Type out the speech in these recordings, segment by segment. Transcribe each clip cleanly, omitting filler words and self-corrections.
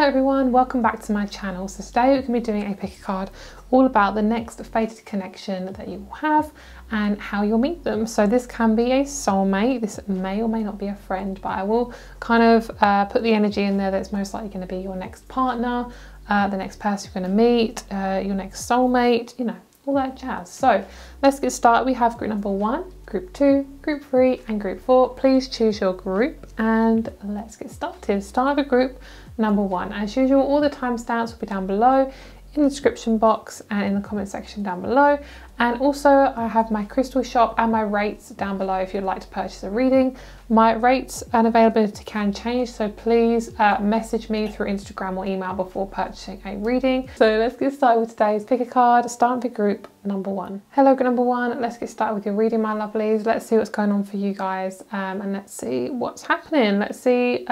everyone, welcome back to my channel. So today we're going to be doing a pick a card all about the next fated connection that you will have and how you'll meet them. So this can be a soulmate, this may or may not be a friend, but I will kind of put the energy in there that it's most likely going to be your next partner, the next person you're going to meet, your next soulmate, you know, all that jazz. So let's get started. We have group number 1, group 2, group 3 and group 4. Please choose your group and let's get started. Start with group number 1. As usual, all the timestamps will be down below in the description box and in the comment section down below. And also I have my crystal shop and my rates down below if you'd like to purchase a reading. My rates and availability can change, so please message me through Instagram or email before purchasing a reading. So let's get started with today's pick a card, starting with group number 1. Hello group number 1, let's get started with your reading, my lovelies. Let's see what's going on for you guys and let's see what's happening. Let's see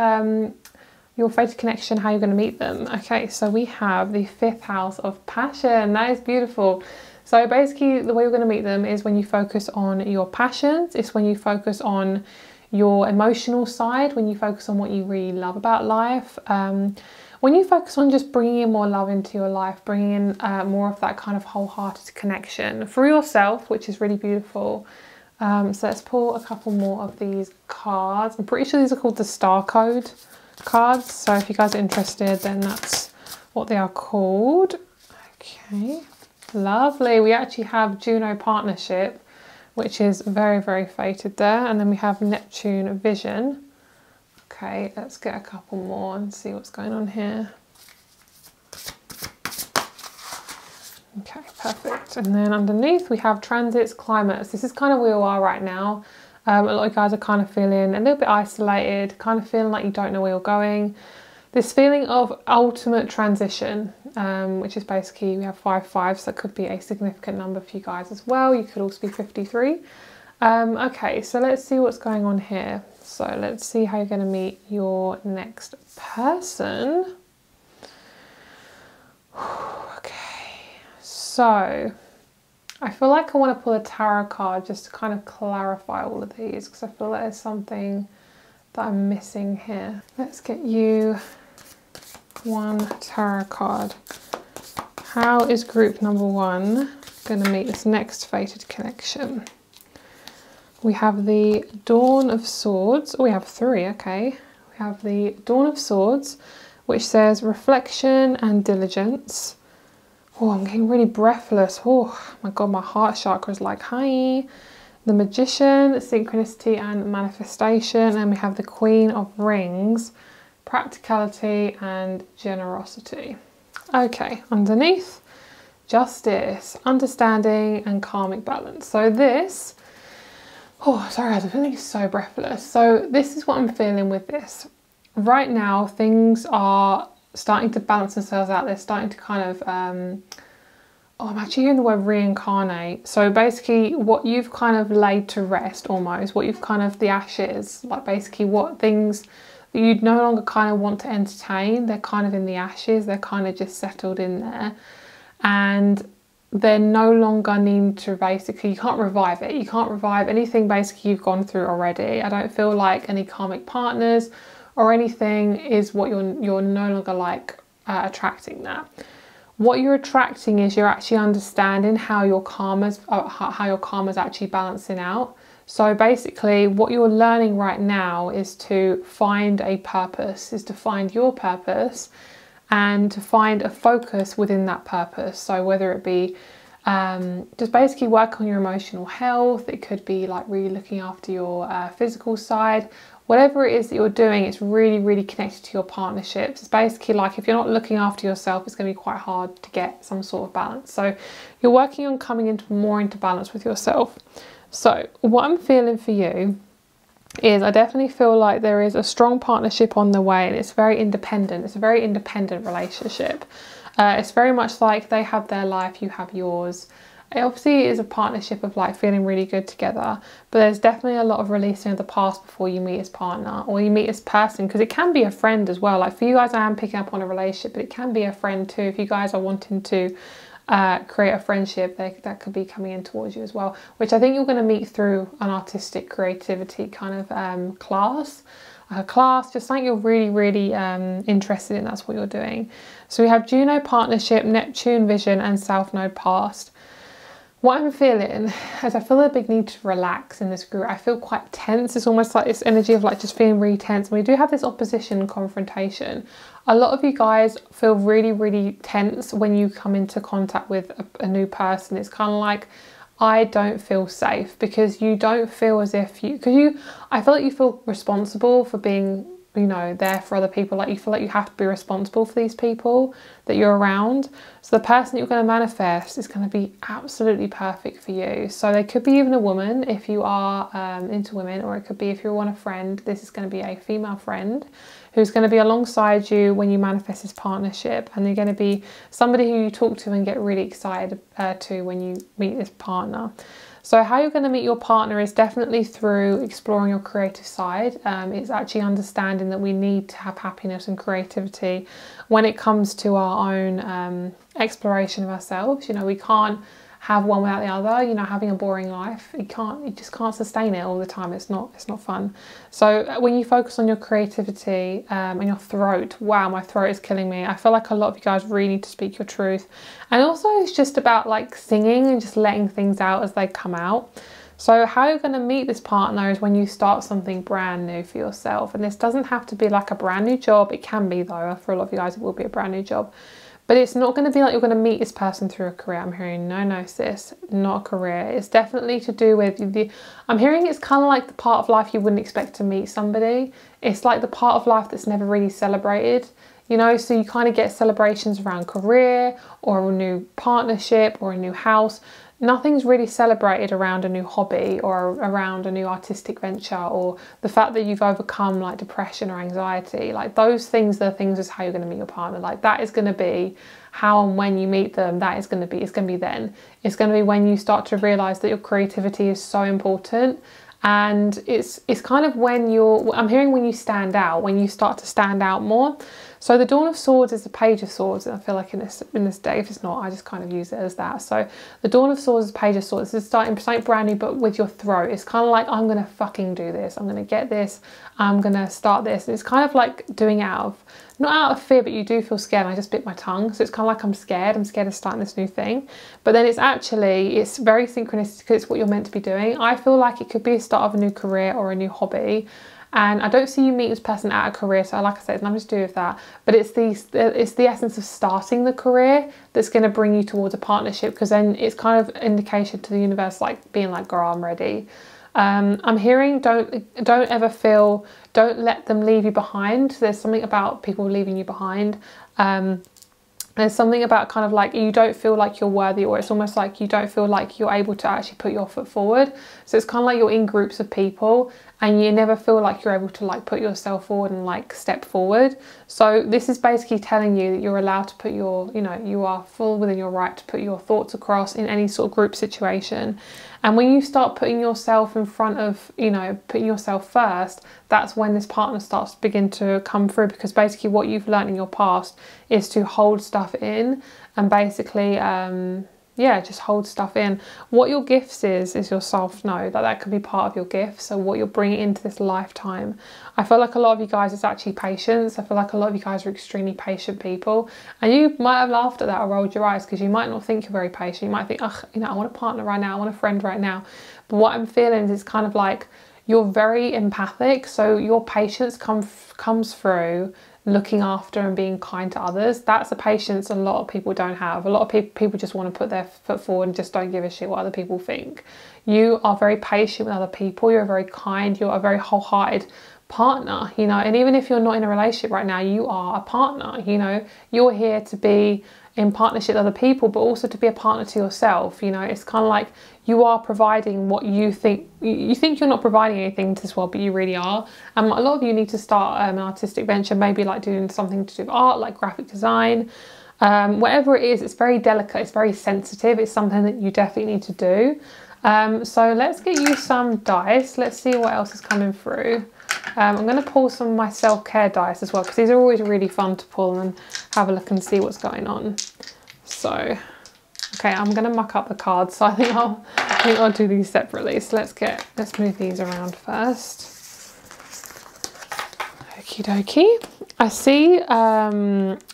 your fated connection, how you're going to meet them. Okay, so we have the 5th house of passion. That is beautiful. So basically the way you're going to meet them is when you focus on your passions. It's when you focus on your emotional side, when you focus on what you really love about life, when you focus on just bringing in more love into your life, bringing in more of that kind of wholehearted connection for yourself, which is really beautiful. So let's pull a couple more of these cards. I'm pretty sure these are called the star code cards, so if you guys are interested, then that's what they are called. Okay, lovely. We actually have Juno partnership, which is very, very fated there, and then we have Neptune vision. Okay, let's get a couple more and see what's going on here. Okay, perfect. And then underneath we have transits, climates. This is kind of where we are right now. A lot of you guys are kind of feeling a little bit isolated, kind of feeling like you don't know where you're going. This feeling of ultimate transition, which is basically, we have 5 so that could be a significant number for you guys as well. You could also be 53. Okay, so let's see what's going on here. So let's see how you're going to meet your next person. Okay, so I feel like I want to pull a tarot card just to kind of clarify all of these, because I feel like there's something that I'm missing here. Let's get you one tarot card. How is group number 1 going to meet this next fated connection? We have the Dawn of Swords. Oh, we have 3, okay. We have the Dawn of Swords, which says reflection and diligence. Oh, I'm getting really breathless. Oh my God, my heart chakra is like, hi. The Magician, synchronicity and manifestation. And we have the Queen of Rings, practicality and generosity. Okay, underneath, justice, understanding and karmic balance. So this, oh, sorry, I'm feeling so breathless. So this is what I'm feeling with this. Right now, things are starting to balance themselves out. They're starting to kind of, oh, I'm actually hearing the word reincarnate. So basically what you've kind of laid to rest almost, what you've kind of, the ashes, like basically what things that you no longer kind of want to entertain, they're kind of in the ashes, they're kind of just settled in there. And they're no longer needing to basically, you can't revive it. You can't revive anything basically you've gone through already. I don't feel like any karmic partners or anything is what you're no longer like attracting that. What you're attracting is you're actually understanding how your karma's actually balancing out. So basically what you're learning right now is to find a purpose, is to find your purpose and to find a focus within that purpose. So whether it be just basically work on your emotional health, it could be like really looking after your physical side. Whatever it is that you're doing, it's really, really connected to your partnerships. It's basically like if you're not looking after yourself, it's going to be quite hard to get some sort of balance. So you're working on coming more into balance with yourself. So what I'm feeling for you is I definitely feel like there is a strong partnership on the way, and it's very independent. It's a very independent relationship. It's very much like they have their life, you have yours. It obviously is a partnership of like feeling really good together, but there's definitely a lot of releasing of the past before you meet as partner or you meet as person, because it can be a friend as well. Like for you guys, I am picking up on a relationship, but it can be a friend too. If you guys are wanting to create a friendship, that could be coming in towards you as well, which I think you're going to meet through an artistic creativity kind of class. like a class, just something you're really, really interested in. That's what you're doing. So we have Juno, partnership, Neptune, vision, and South Node, past. What I'm feeling is I feel a big need to relax in this group. I feel quite tense. It's almost like this energy of like just feeling really tense. And we do have this opposition and confrontation. A lot of you guys feel really, really tense when you come into contact with a new person. It's kind of like, I don't feel safe, because you don't feel as if I feel like you feel responsible for being, you know, there for other people. Like you feel like you have to be responsible for these people that you're around. So the person that you're going to manifest is going to be absolutely perfect for you. So they could be even a woman if you are into women, or it could be if you want a friend. This is going to be a female friend who's going to be alongside you when you manifest this partnership, and they're going to be somebody who you talk to and get really excited to when you meet this partner. So how you're going to meet your partner is definitely through exploring your creative side. It's actually understanding that we need to have happiness and creativity when it comes to our own exploration of ourselves. You know, we can't have one without the other. You know, having a boring life, you just can't sustain it all the time. It's not fun. So when you focus on your creativity and your throat, wow, my throat is killing me. I feel like a lot of you guys really need to speak your truth. And also it's just about like singing and just letting things out as they come out. So how you're going to meet this partner is when you start something brand new for yourself. And this doesn't have to be like a brand new job. It can be though. For a lot of you guys, it will be a brand new job. But it's not going to be like you're going to meet this person through a career. I'm hearing, no sis, not a career. It's definitely to do with I'm hearing it's kind of like the part of life you wouldn't expect to meet somebody. It's like the part of life that's never really celebrated, you know. So you kind of get celebrations around career or a new partnership or a new house. Nothing's really celebrated around a new hobby or around a new artistic venture, or the fact that you've overcome like depression or anxiety. Like those things are things is how you're going to meet your partner. Like that is going to be how and when you meet them. It's going to be then. It's going to be when you start to realize that your creativity is so important. And it's kind of when I'm hearing when you stand out, when you start to stand out more. So the Dawn of Swords is the Page of Swords. And I feel like in this day, if it's not, I just kind of use it as that. So the Dawn of Swords is Page of Swords. This is starting something brand new, but with your throat. It's kind of like, I'm going to fucking do this. I'm going to get this. I'm going to start this. And it's kind of like doing it not out of fear, but you do feel scared. I just bit my tongue. So it's kind of like I'm scared of starting this new thing. But then it's very synchronistic because it's what you're meant to be doing. I feel like it could be a start of a new career or a new hobby. And I don't see you meet this person at a career. So like I said, it's nothing to do with that. But it's the essence of starting the career that's going to bring you towards a partnership, because then it's kind of indication to the universe, like being like, girl, I'm ready. I'm hearing don't let them leave you behind. There's something about people leaving you behind. There's something about kind of like you don't feel like you're worthy, or it's almost like you don't feel like you're able to actually put your foot forward. So it's kind of like you're in groups of people and you never feel like you're able to like put yourself forward and like step forward. So this is basically telling you that you're allowed to put you are full within your right to put your thoughts across in any sort of group situation. And when you start putting yourself in front of, putting yourself first, that's when this partner starts to begin to come through, because basically what you've learned in your past is to hold stuff in and basically, just hold stuff in. What your gifts is your South Node. That could be part of your gift. So what you're bringing into this lifetime. I feel like a lot of you guys, it's actually patience. I feel like a lot of you guys are extremely patient people. And you might have laughed at that or rolled your eyes because you might not think you're very patient. You might think, I want a partner right now. I want a friend right now. But what I'm feeling is kind of like you're very empathic. So your patience comes through looking after and being kind to others. That's a patience a lot of people don't have. A lot of people just want to put their foot forward and just don't give a shit what other people think. You are very patient with other people. You're very kind. You're a very wholehearted partner, and even if you're not in a relationship right now, you are a partner. You're here to be in partnership with other people, but also to be a partner to yourself. It's kind of like you are providing what you think you're not providing anything to this world, but you really are. A lot of you need to start an artistic venture, maybe like doing something to do with art, like graphic design, whatever it is. It's very delicate, it's very sensitive. It's something that you definitely need to do. So let's get you some dice. Let's see what else is coming through. I'm going to pull some of my self-care dice as well, because these are always really fun to pull and have a look and see what's going on. So, okay, I'm going to muck up the cards, so I think I'll do these separately. So let's move these around first. Okie dokie. I see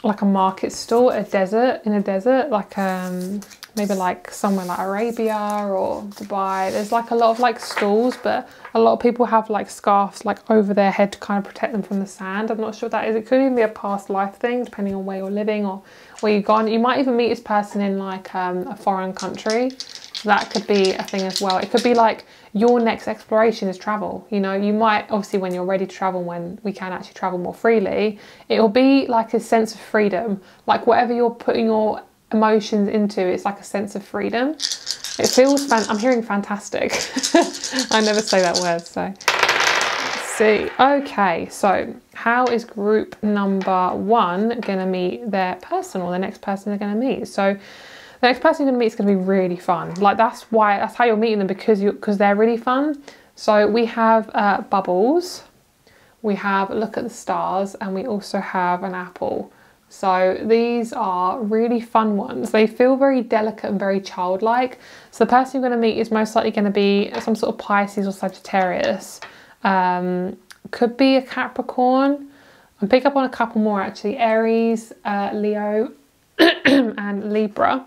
like a market stall, in a desert, like maybe like somewhere like Arabia or Dubai. There's like a lot of like stalls, but a lot of people have like scarves like over their head to kind of protect them from the sand. I'm not sure what that is. It could even be a past life thing, depending on where you're living or where you've gone. You might even meet this person in like a foreign country. So that could be a thing as well. It could be like your next exploration is travel. You know, you might, obviously when you're ready to travel, when we can actually travel more freely, it'll be like a sense of freedom. Like whatever you're putting your emotions into, it's like a sense of freedom. It feels I'm hearing fantastic. I never say that word, so let's see. Okay, so how is group number 1 gonna meet their person, or the next person they're gonna meet? So the next person you're gonna meet is gonna be really fun. Like that's how you're meeting them, because they're really fun. So we have bubbles, we have look at the stars, and we also have an apple. So these are really fun ones. They feel very delicate and very childlike. So the person you're going to meet is most likely going to be some sort of Pisces or Sagittarius. Could be a Capricorn. I'll pick up on a couple more actually. Aries, Leo and Libra.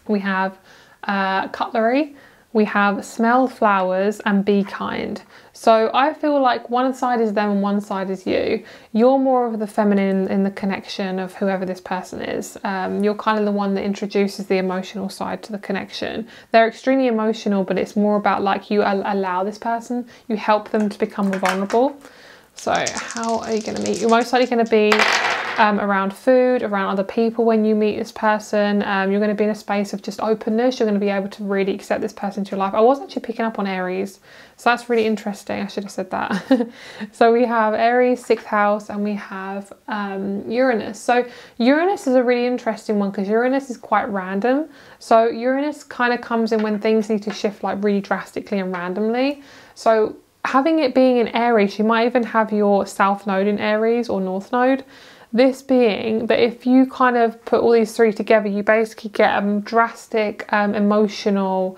We have cutlery. We have smell flowers and be kind. So I feel like one side is them and one side is you. You're more of the feminine in the connection of whoever this person is. You're kind of the one that introduces the emotional side to the connection. They're extremely emotional, but it's more about like you allow this person, you help them to become more vulnerable. So how are you going to meet? You're most likely going to be around food, around other people when you meet this person. You're going to be in a space of just openness. You're going to be able to really accept this person into your life. I was actually picking up on Aries, so that's really interesting. I should have said that. So we have Aries, 6th house, and we have Uranus. So Uranus is a really interesting one because Uranus is quite random. So Uranus kind of comes in when things need to shift like really drastically and randomly. So having it being in Aries, you might even have your South Node in Aries or North Node. This being that if you kind of put all these three together, you basically get a drastic emotional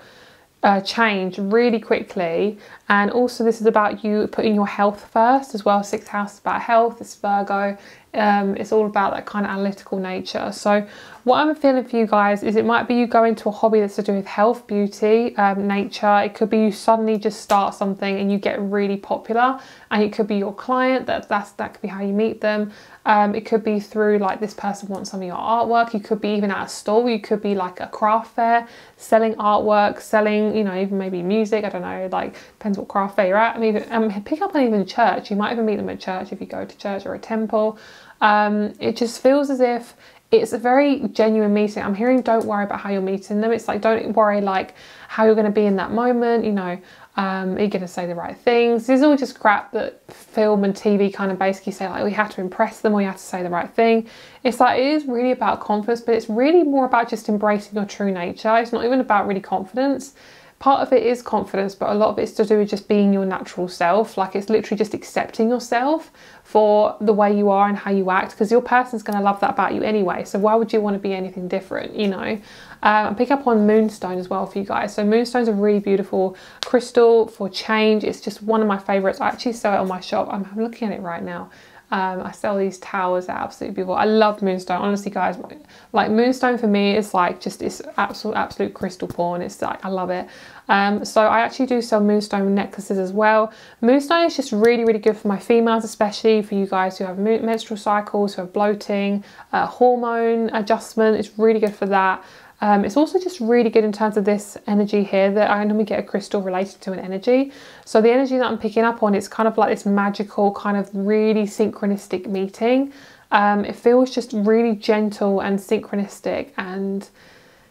change really quickly. And also this is about you putting your health first as well. 6th house is about health, it's Virgo. It's all about that kind of analytical nature. So what I'm feeling for you guys is it might be you go into a hobby that's to do with health, beauty, nature. It could be you suddenly just start something and you get really popular, and it could be your client, that could be how you meet them. It could be through like this person wants some of your artwork. You could be even at a stall. You could be like a craft fair selling artwork, selling, you know, even maybe music. I don't know, like depends what craft fair you're at. I mean, pick up on even church. You might even meet them at church if you go to church or a temple. It just feels as if it's a very genuine meeting. I'm hearing don't worry about how you're meeting them. It's like don't worry like how you're going to be in that moment, you know. Are you going to say the right things? This is all just crap that film and TV kind of basically say, like we have to impress them or you have to say the right thing. It's like it is really about confidence, but it's really more about just embracing your true nature. It's not even about really confidence. Part of it is confidence, but a lot of it's to do with just being your natural self. Like it's literally just accepting yourself for the way you are and how you act, because your person's going to love that about you anyway. So why would you want to be anything different, you know? I pick up on moonstone as well for you guys. So moonstone's a really beautiful crystal for change. It's just one of my favorites. I actually sell it on my shop. I'm looking at it right now. I sell these towers, they're absolutely beautiful. I love moonstone, honestly guys. Like moonstone for me is like just it's absolute crystal porn. It's like I love it. So I actually do sell moonstone necklaces as well. Moonstone is just really good for my females, especially for you guys who have menstrual cycles, who have bloating, hormone adjustment. It's really good for that. It's also just really good in terms of this energy here, that I normally get a crystal related to an energy. So the energy that I'm picking up on, it's kind of like this magical kind of really synchronistic meeting. It feels just really gentle and synchronistic, and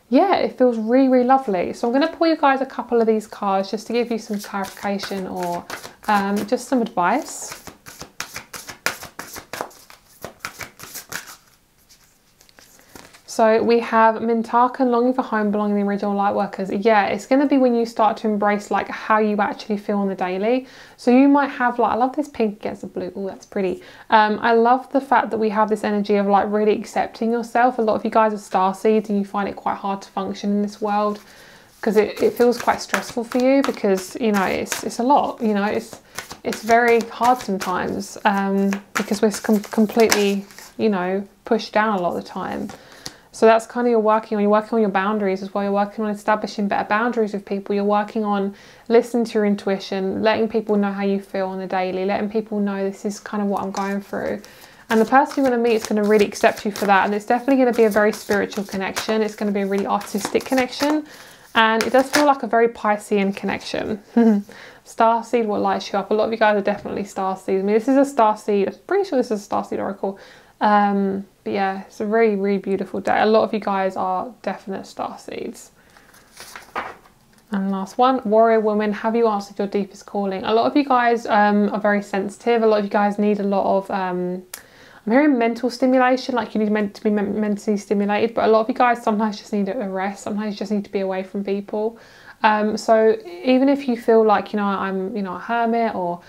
yeah, it feels really lovely. So I'm going to pull you guys a couple of these cards just to give you some clarification or just some advice. So we have Mintakan, longing for home, belonging to the original light workers. Yeah, it's going to be when you start to embrace like how you actually feel on the daily. So you might have like, I love this pink against the blue. Oh, that's pretty. I love the fact that we have this energy of like really accepting yourself. A lot of you guys are starseeds and you find it quite hard to function in this world. because it feels quite stressful for you, because, you know, it's a lot, you know, it's very hard sometimes, because we're completely, you know, pushed down a lot of the time. So that's kind of you're working on your boundaries as well. You're working on establishing better boundaries with people. You're working on listening to your intuition, letting people know how you feel on the daily, letting people know this is kind of what I'm going through. And the person you're going to meet is going to really accept you for that. And it's definitely going to be a very spiritual connection. It's going to be a really artistic connection. And it does feel like a very Piscean connection. Starseed, what lights you up? A lot of you guys are definitely starseed. I mean, this is a starseed. I'm pretty sure this is a starseed oracle. But yeah, it's a really, really beautiful day. A lot of you guys are definite starseeds. And last one, warrior woman, have you answered your deepest calling? A lot of you guys are very sensitive. A lot of you guys need a lot of, I'm hearing mental stimulation, like you need to be mentally stimulated, but a lot of you guys sometimes just need a rest. Sometimes you just need to be away from people. So even if you feel like, you know, I'm, you know, a hermit, or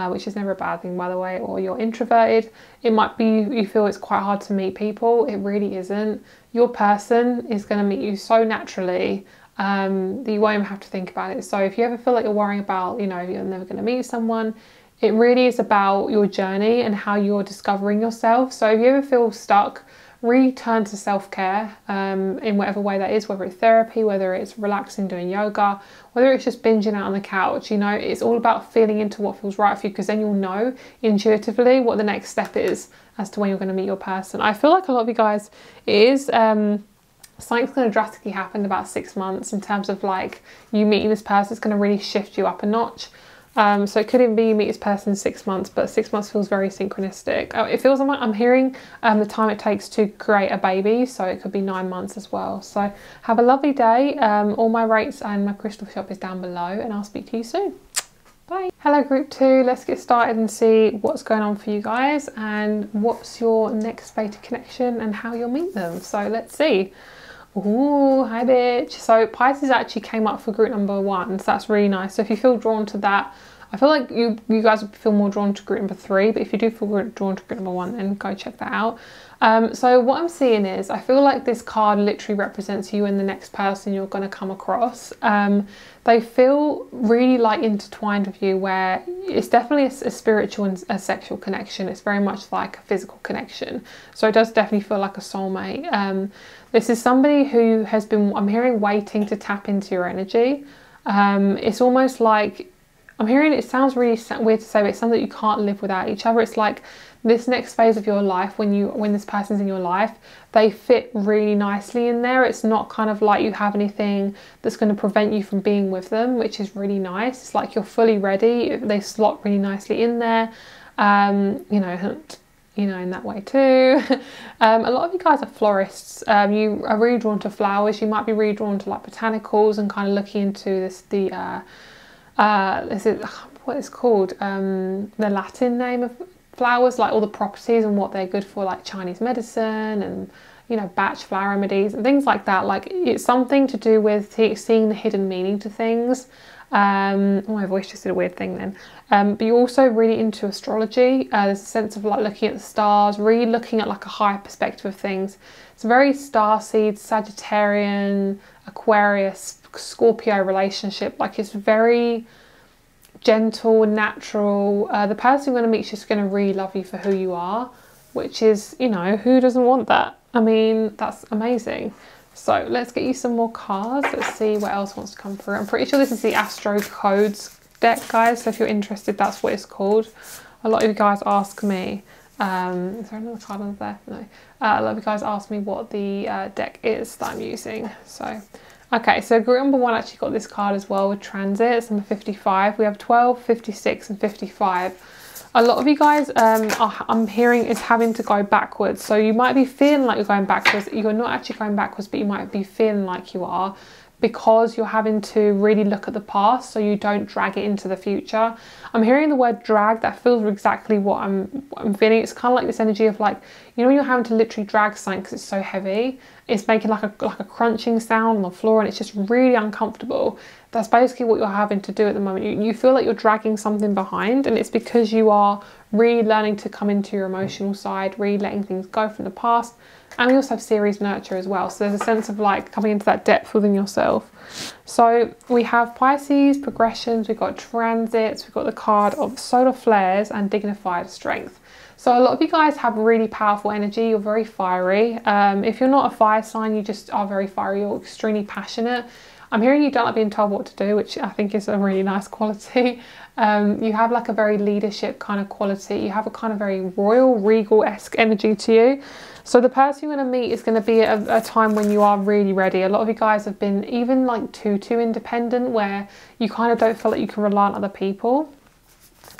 which is never a bad thing, by the way, or you're introverted, it might be you feel it's quite hard to meet people. It really isn't. Your person is going to meet you so naturally that you won't even have to think about it. So if you ever feel like you're worrying about, you know, you're never going to meet someone, it really is about your journey and how you're discovering yourself. So if you ever feel stuck, return to self-care in whatever way that is, whether it's therapy, whether it's relaxing, doing yoga, whether it's just binging out on the couch. You know, it's all about feeling into what feels right for you, because then you'll know intuitively what the next step is as to when you're going to meet your person. I feel like a lot of you guys, it is something's going to drastically happen in about 6 months in terms of like you meeting this person. It's going to really shift you up a notch. So it could even be you meet this person in 6 months, but 6 months feels very synchronistic. It feels like I'm hearing the time it takes to create a baby, so it could be 9 months as well. So have a lovely day. All my rates and my crystal shop is down below, and I'll speak to you soon. Bye. Hello group 2, let's get started and see what's going on for you guys and what's your next fated connection and how you'll meet them. So let's see. Ooh, hi bitch. So Pisces actually came up for group number 1, so that's really nice. So if you feel drawn to that, I feel like you guys would feel more drawn to group number 3, but if you do feel drawn to group number 1, then go check that out. So what I'm seeing is, I feel like this card literally represents you and the next person you're going to come across. They feel really like intertwined with you, where it's definitely a spiritual and a sexual connection. It's very much like a physical connection. So it does definitely feel like a soulmate. This is somebody who has been, I'm hearing, waiting to tap into your energy. It's almost like, I'm hearing, it sounds really weird to say, but it's something that you can't live without each other. It's like this next phase of your life, when this person's in your life, they fit really nicely in there. It's not kind of like you have anything that's going to prevent you from being with them, which is really nice. It's like you're fully ready. They slot really nicely in there. You know, in that way too. A lot of you guys are florists. You are really drawn to flowers. You might be really drawn to like botanicals and kind of looking into this, what it's called, the Latin name of flowers, like all the properties and what they're good for, like Chinese medicine and, you know, batch flower remedies and things like that. Like it's something to do with seeing the hidden meaning to things. Oh, my voice just did a weird thing then. But you're also really into astrology. There's a sense of like looking at the stars, really looking at like a higher perspective of things. It's a very starseed, Sagittarian, Aquarius, Scorpio relationship. Like it's very gentle, natural. The person you're going to meet is just going to really love you for who you are, which is, you know, who doesn't want that? I mean, that's amazing. So let's get you some more cards. Let's see what else wants to come through. I'm pretty sure this is the Astro Codes deck, guys. So if you're interested, that's what it's called. A lot of you guys ask me, is there another card on there? No. A lot of you guys ask me what the deck is that I'm using. So, okay, so group number 1 actually got this card as well with transits, number 55. We have 12, 56 and 55. A lot of you guys, I'm hearing, is having to go backwards. So you might be feeling like you're going backwards. You're not actually going backwards, but you might be feeling like you are, because you're having to really look at the past so you don't drag it into the future. I'm hearing the word drag. That feels exactly what I'm feeling. It's kind of like this energy of like, you know, when you're having to literally drag something because it's so heavy, it's making like a crunching sound on the floor and it's just really uncomfortable. That's basically what you're having to do at the moment. You feel like you're dragging something behind, and it's because you are really learning to come into your emotional side, really letting things go from the past And we also have series nurture as well. So there's a sense of like coming into that depth within yourself. So we have Pisces, progressions, we've got transits, we've got the card of solar flares and dignified strength. So a lot of you guys have really powerful energy. You're very fiery. If you're not a fire sign, you just are very fiery. You're extremely passionate. I'm hearing you don't like being told what to do, which I think is a really nice quality. You have like a very leadership kind of quality. You have a kind of very royal, regal-esque energy to you. So the person you're going to meet is going to be at a time when you are really ready. A lot of you guys have been even like too independent, where you kind of don't feel like you can rely on other people.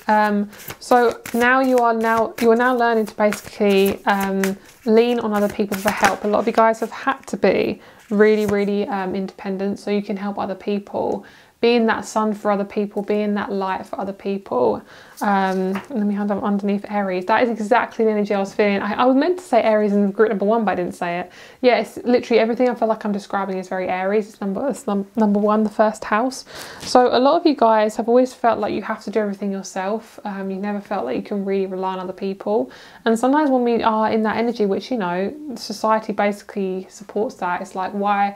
So now you are now learning to basically lean on other people for help. A lot of you guys have had to be really independent so you can help other people, being that sun for other people, being that light for other people. Let me hand up underneath Aries. That is exactly the energy I was feeling. I was meant to say Aries in group number 1, but I didn't say it. Yeah, it's literally everything I feel like I'm describing is very Aries. It's number 1, the first house. So a lot of you guys have always felt like you have to do everything yourself. You never felt like you can really rely on other people. And sometimes when we are in that energy, which, you know, society basically supports that, it's like, why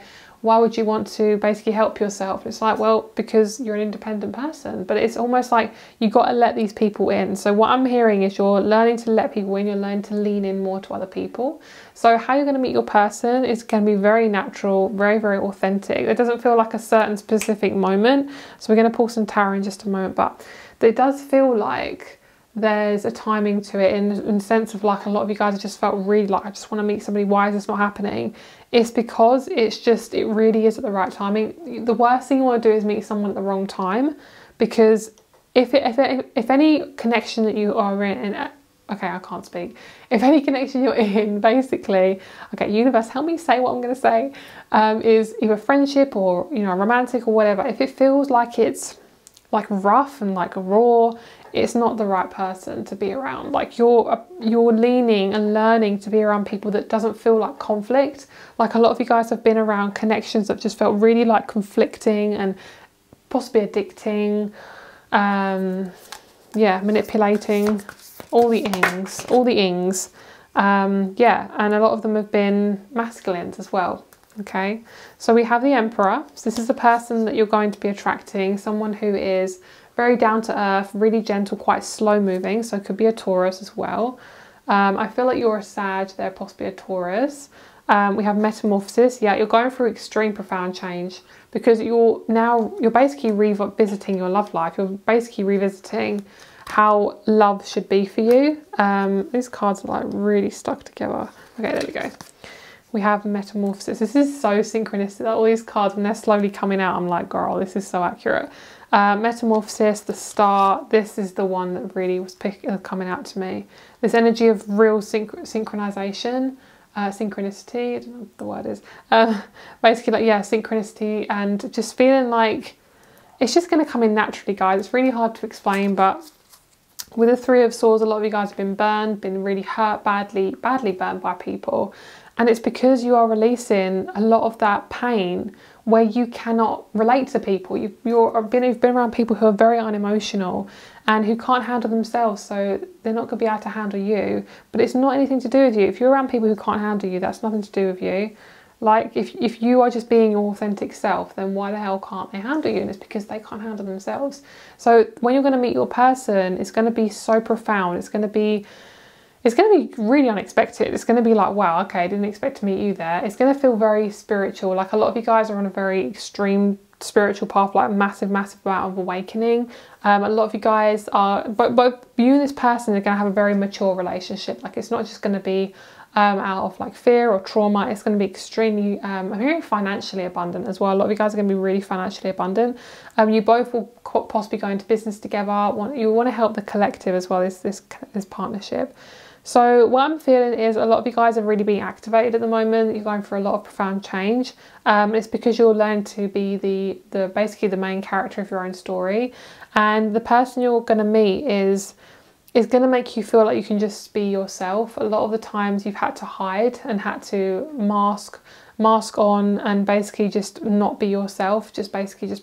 would you want to basically help yourself? It's like, well, because you're an independent person. But it's almost like you got to let these people in. So what I'm hearing is you're learning to let people in, you're learning to lean in more to other people. So how you're going to meet your person is going to be very natural, very authentic. It doesn't feel like a certain specific moment. So we're going to pull some tarot in just a moment, but it does feel like there's a timing to it, in the sense of like a lot of you guys have just felt really like, I just want to meet somebody, why is this not happening? It's because it really is at the right timing. The worst thing you want to do is meet someone at the wrong time, because if any connection that you are in, okay, I can't speak. If any connection you're in, basically, okay, universe, help me say what I'm going to say, is either friendship or, you know, romantic or whatever. If it feels like it's like rough and like raw, it's not the right person to be around. Like you're leaning and learning to be around people that doesn't feel like conflict. Like a lot of you guys have been around connections that just felt really like conflicting and possibly addicting, yeah, manipulating, all the ings, yeah, and a lot of them have been masculines as well. Okay, so we have the Emperor. So this is the person that you're going to be attracting, someone who is very down to earth, really gentle, quite slow moving. So it could be a Taurus as well. I feel like you're a Sag, they're possibly a Taurus. We have Metamorphosis. Yeah, you're going through extreme profound change, because you're basically revisiting your love life. You're basically revisiting how love should be for you. These cards are like really stuck together. Okay, there we go. We have Metamorphosis. This is so synchronistic. All these cards, when they're slowly coming out, I'm like, girl, this is so accurate. Metamorphosis, the Star. This is the one that really was coming out to me. This energy of real synchronization, synchronicity. I don't know what the word is. Basically, like, yeah, synchronicity, and just feeling like it's just going to come in naturally, guys. It's really hard to explain, but with the Three of Swords, a lot of you guys have been burned, been really hurt, badly burned by people. And it's because you are releasing a lot of that pain where you cannot relate to people. You've been around people who are very unemotional and who can't handle themselves, so they're not going to be able to handle you. But it's not anything to do with you. If you're around people who can't handle you, that's nothing to do with you. Like, if you are just being your authentic self, then why the hell can't they handle you? And it's because they can't handle themselves. So when you're going to meet your person, it's going to be so profound. It's going to be really unexpected. It's going to be like, wow, okay, I didn't expect to meet you there. It's going to feel very spiritual. Like a lot of you guys are on a very extreme spiritual path, like massive amount of awakening. A lot of you guys are, both you and this person are going to have a very mature relationship. Like it's not just going to be out of like fear or trauma. It's going to be extremely, I'm hearing financially abundant as well. A lot of you guys are going to be really financially abundant. You both will possibly go into business together. You want to help the collective as well, this partnership. So what I'm feeling is a lot of you guys are really being activated at the moment. You're going through a lot of profound change. It's because you're learning to be basically the main character of your own story. And the person you're going to meet is going to make you feel like you can just be yourself. A lot of the times you've had to hide and had to mask on and basically just not be yourself, just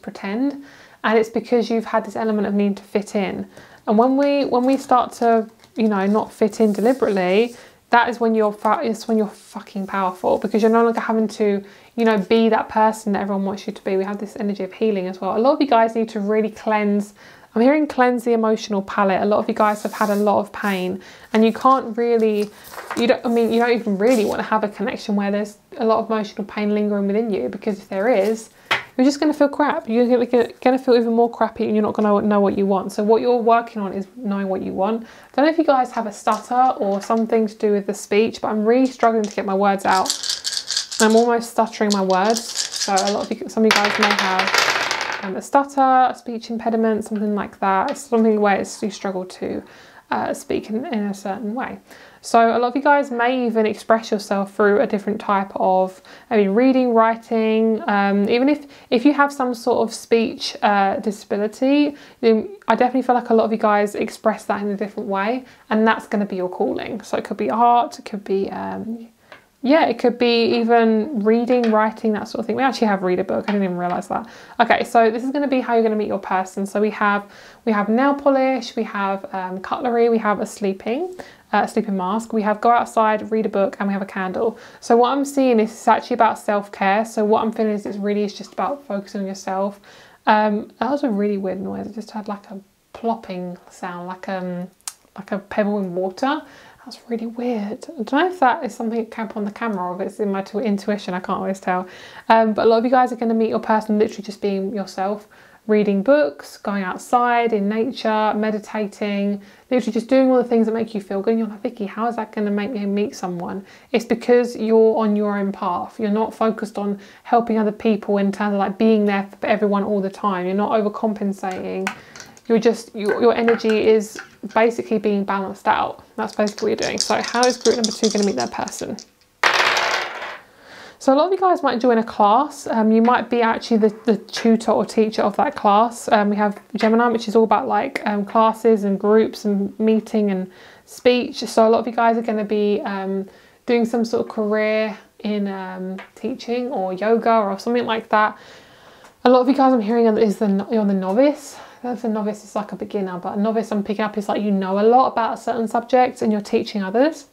pretend. And it's because you've had this element of needing to fit in. And when we start to, you know, not fit in deliberately, that is when you're fucking powerful, because you're no longer having to, you know, be that person that everyone wants you to be. We have this energy of healing as well. A lot of you guys need to really cleanse. I'm hearing cleanse the emotional palette. A lot of you guys have had a lot of pain, and you can't really, you don't even really want to have a connection where there's a lot of emotional pain lingering within you, because if there is, you're just going to feel crap. You're going to feel even more crappy, and you're not going to know what you want. So what you're working on is knowing what you want. I don't know if you guys have a stutter or something to do with the speech, but I'm really struggling to get my words out. I'm almost stuttering my words. So some of you guys may have a stutter, a speech impediment, something like that. It's something where you struggle to speak in a certain way. So a lot of you guys may even express yourself through a different type of maybe reading, writing, even if you have some sort of speech disability, I definitely feel like a lot of you guys express that in a different way, and that's going to be your calling. So it could be art, it could be yeah, it could be even reading, writing, that sort of thing. We actually have read a book. I didn't even realise that. Okay, so this is going to be how you're going to meet your person. So we have nail polish, we have cutlery, we have a sleeping mask, we have go outside, read a book, and we have a candle. So what I'm seeing is it's actually about self-care. So what I'm feeling is it's really just about focusing on yourself. That was a really weird noise. It just had like a plopping sound, like a pebble in water. That's really weird. I don't know if that is something that came up on the camera or if it's in my intuition. I can't always tell. But a lot of you guys are going to meet your person literally just being yourself, reading books, going outside in nature, meditating, literally just doing all the things that make you feel good. And you're like, Vicky, how is that going to make me meet someone? It's because you're on your own path. You're not focused on helping other people in terms of like being there for everyone all the time. You're not overcompensating. You're just, your energy is basically being balanced out. That's basically what you're doing. So how is group number 2 going to meet their person? So a lot of you guys might join a class. You might be actually the tutor or teacher of that class. We have Gemini, which is all about like classes and groups and meeting and speech. So a lot of you guys are going to be doing some sort of career in teaching or yoga or something like that. A lot of you guys I'm hearing is you're the novice. That's a novice, is like a beginner, but a novice I'm picking up is like you know a lot about a certain subject and you're teaching others.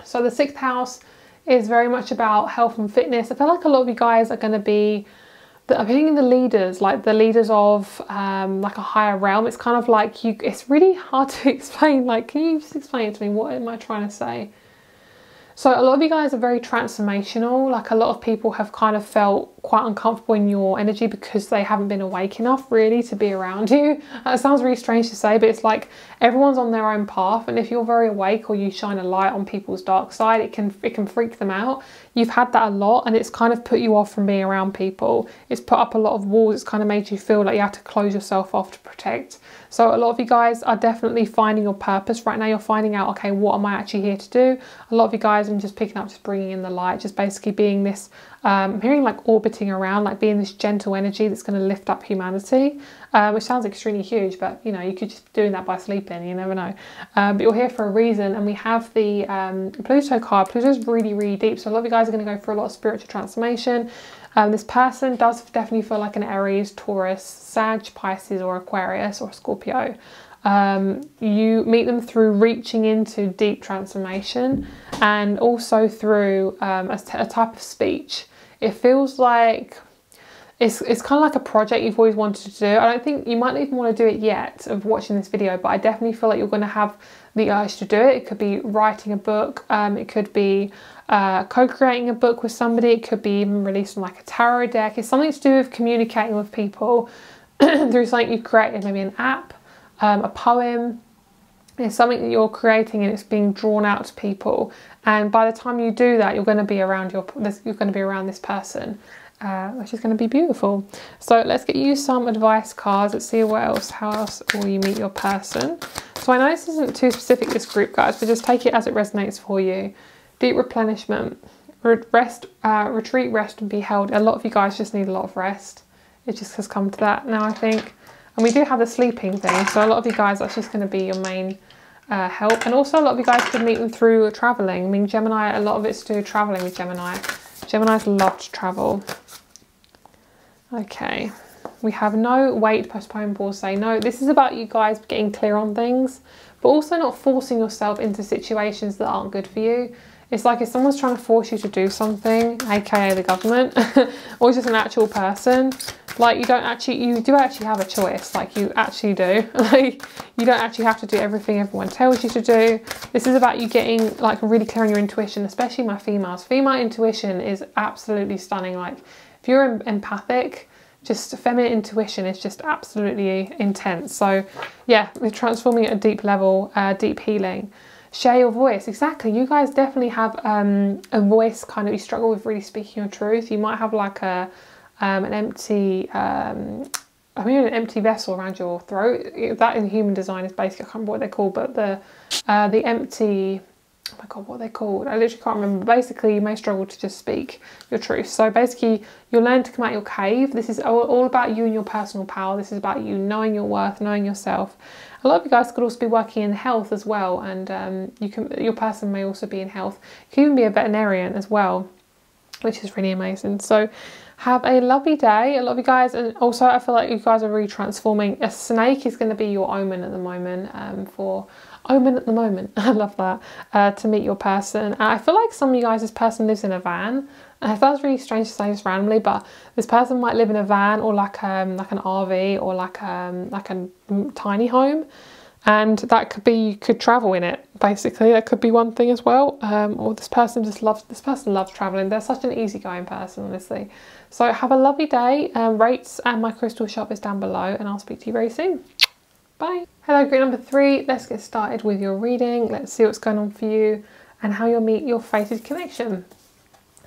So the 6th house is very much about health and fitness. I feel like a lot of you guys are going to be, I'm hearing the leaders, like the leaders of like a higher realm. It's kind of like it's really hard to explain. Like, can you just explain it to me? What am I trying to say? So a lot of you guys are very transformational. Like a lot of people have kind of felt quite uncomfortable in your energy because they haven't been awake enough really to be around you. It sounds really strange to say, but it's like everyone's on their own path, and if you're very awake or you shine a light on people's dark side, it can freak them out. You've had that a lot, and it's kind of put you off from being around people. It's put up a lot of walls. It's kind of made you feel like you have to close yourself off to protect. So a lot of you guys are definitely finding your purpose right now. You're finding out, okay, what am I actually here to do? A lot of you guys are just picking up, just bringing in the light, just basically being this, I'm hearing like orbiting around, like being this gentle energy that's going to lift up humanity, which sounds extremely huge, but you know, you could just be doing that by sleeping, you never know. But you're here for a reason, and we have the Pluto card. Pluto's really, really deep. So a lot of you guys are going to go through a lot of spiritual transformation. This person does definitely feel like an Aries, Taurus, Sag, Pisces or Aquarius or Scorpio. You meet them through reaching into deep transformation and also through a type of speech. It feels like it's kind of like a project you've always wanted to do. I don't think you might not even want to do it yet of watching this video, but I definitely feel like you're going to have the urge to do it. It could be writing a book, it could be co-creating a book with somebody, it could be even releasing like a tarot deck. It's something to do with communicating with people through something you've created, maybe an app, a poem. It's something that you're creating and it's being drawn out to people, and by the time you do that, you're going to be around this person, which is going to be beautiful. So let's get you some advice cards. Let's see how else will you meet your person. So I know this isn't too specific, this group, guys, but just take it as it resonates for you. Deep replenishment, rest, retreat, rest and be held. A lot of you guys just need a lot of rest. It just has come to that now, I think. And we do have the sleeping thing, so a lot of you guys, that's just going to be your main help. And also a lot of you guys could meet them through travelling. I mean, Gemini, a lot of it's to do travelling with Gemini. Geminis love to travel. Okay, We have no wait, postpone, pause, say no. This is about you guys getting clear on things, but also not forcing yourself into situations that aren't good for you. It's like if someone's trying to force you to do something, aka the government, or just an actual person, like you do actually have a choice. Like you actually do. Like you don't actually have to do everything everyone tells you to do. This is about you getting like really clear on your intuition, especially my females. Female intuition is absolutely stunning. Like if you're empathic, just feminine intuition is just absolutely intense. So yeah, we're transforming at a deep level, deep healing. Share your voice. Exactly. You guys definitely have a voice kind of, you struggle with really speaking your truth. You might have like an empty, an empty vessel around your throat. That in human design is basically, I can't remember what they're called, but the empty, oh my God, what are they called? I literally can't remember. Basically, you may struggle to just speak your truth. So basically, you'll learn to come out your cave. This is all about you and your personal power. This is about you knowing your worth, knowing yourself. A lot of you guys could also be working in health as well, and your person may also be in health. You can even be a veterinarian as well, which is really amazing. So have a lovely day. A lot of you guys, and also I feel like you guys are really transforming. A snake is going to be your omen at the moment. I love that, to meet your person. I feel like some of you guys, this person lives in a van. That's really strange to say this randomly, but this person might live in a van or like an RV or like a tiny home, and that could be, you could travel in it. Basically, that could be one thing as well. Or this person loves traveling. They're such an easygoing person, honestly. So have a lovely day. Rates and my crystal shop is down below, and I'll speak to you very soon. Bye. Hello, group number 3. Let's get started with your reading. Let's see what's going on for you and how you'll meet your fated connection.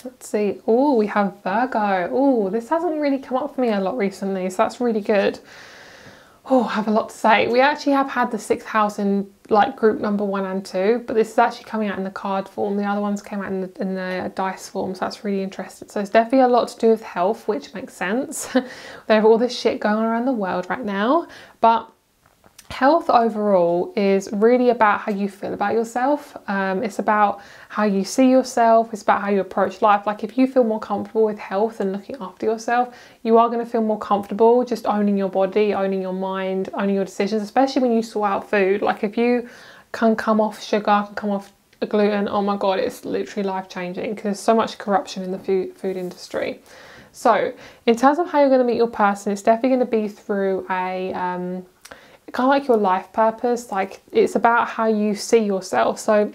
Let's see. Oh, we have Virgo. Oh, this hasn't really come up for me a lot recently, so that's really good. Oh, I have a lot to say. We actually have had the 6th house in like group number 1 and 2, but this is actually coming out in the card form. The other ones came out in the dice form, so that's really interesting. So it's definitely a lot to do with health, which makes sense. They have all this shit going on around the world right now, but health overall is really about how you feel about yourself. It's about how you see yourself. It's about how you approach life. Like if you feel more comfortable with health and looking after yourself, you are going to feel more comfortable just owning your body, owning your mind, owning your decisions, especially when you sort out food. Like if you can come off sugar, can come off gluten, oh my God, it's literally life-changing because there's so much corruption in the food industry. So in terms of how you're going to meet your person, it's definitely going to be through a kind of like your life purpose. Like it's about how you see yourself. So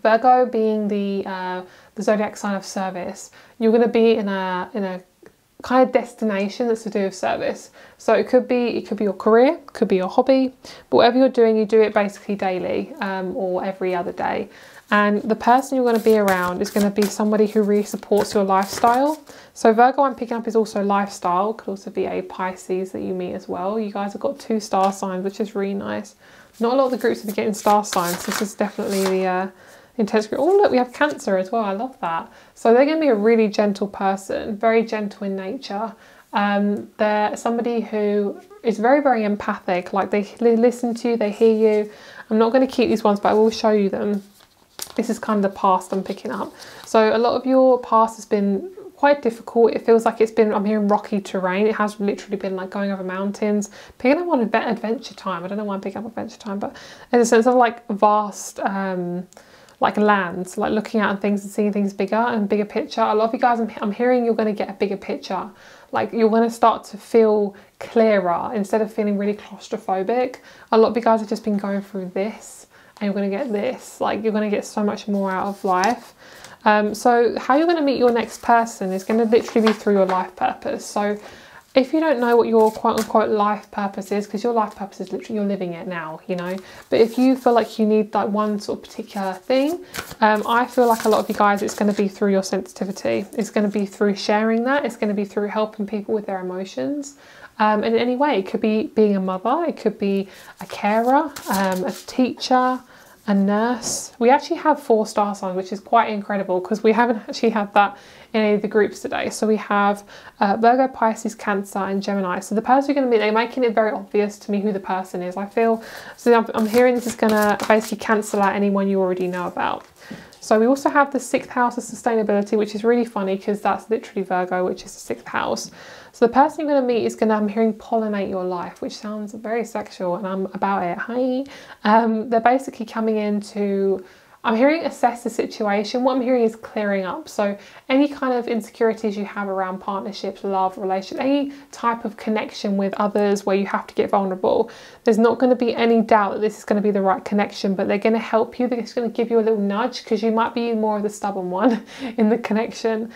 Virgo being the zodiac sign of service, you're going to be in a kind of destination that's to do with service. So it could be your career, it could be your hobby, but whatever you're doing, you do it basically daily, or every other day. And the person you're going to be around is going to be somebody who really supports your lifestyle. So Virgo, I'm picking up, is also lifestyle. Could also be a Pisces that you meet as well. You guys have got 2 star signs, which is really nice. Not a lot of the groups are getting star signs. This is definitely the intense group. Oh look, we have Cancer as well. I love that. So they're going to be a really gentle person, very gentle in nature. They're somebody who is very, very empathic. Like they listen to you, they hear you. I'm not going to keep these ones, but I will show you them. This is kind of the past I'm picking up. So a lot of your past has been quite difficult. It feels like it's been, I'm hearing rocky terrain. It has literally been like going over mountains, picking up on adventure time. I don't know why I'm picking up adventure time, but in a sense of like vast, like lands, like looking at things and seeing things bigger and bigger picture. A lot of you guys, I'm hearing you're going to get a bigger picture. Like you're going to start to feel clearer instead of feeling really claustrophobic. A lot of you guys have just been going through this, and you're going to get this. Like you're going to get so much more out of life. So how you're going to meet your next person is going to literally be through your life purpose. So if you don't know what your quote-unquote life purpose is, because your life purpose is literally you're living it now, you know, but if you feel like you need like one sort of particular thing, I feel like a lot of you guys, it's going to be through your sensitivity. It's going to be through sharing that. It's going to be through helping people with their emotions. In any way. It could be being a mother, it could be a carer, a teacher, a nurse. We actually have 4 star signs, which is quite incredible because we haven't actually had that in any of the groups today. So we have Virgo, Pisces, Cancer and Gemini. So the person you're going to meet, they're making it very obvious to me who the person is. I feel, so I'm hearing this is going to basically cancel out anyone you already know about. So we also have the 6th house of sustainability, which is really funny because that's literally Virgo, which is the 6th house. So the person you're going to meet is going to, I'm hearing, pollinate your life, which sounds very sexual, and I'm about it. Hi. They're basically coming in to, I'm hearing, assess the situation. What I'm hearing is clearing up. So any kind of insecurities you have around partnerships, love, relationship, any type of connection with others where you have to get vulnerable, there's not going to be any doubt that this is going to be the right connection, but they're going to help you. They're just going to give you a little nudge because you might be more of the stubborn one in the connection.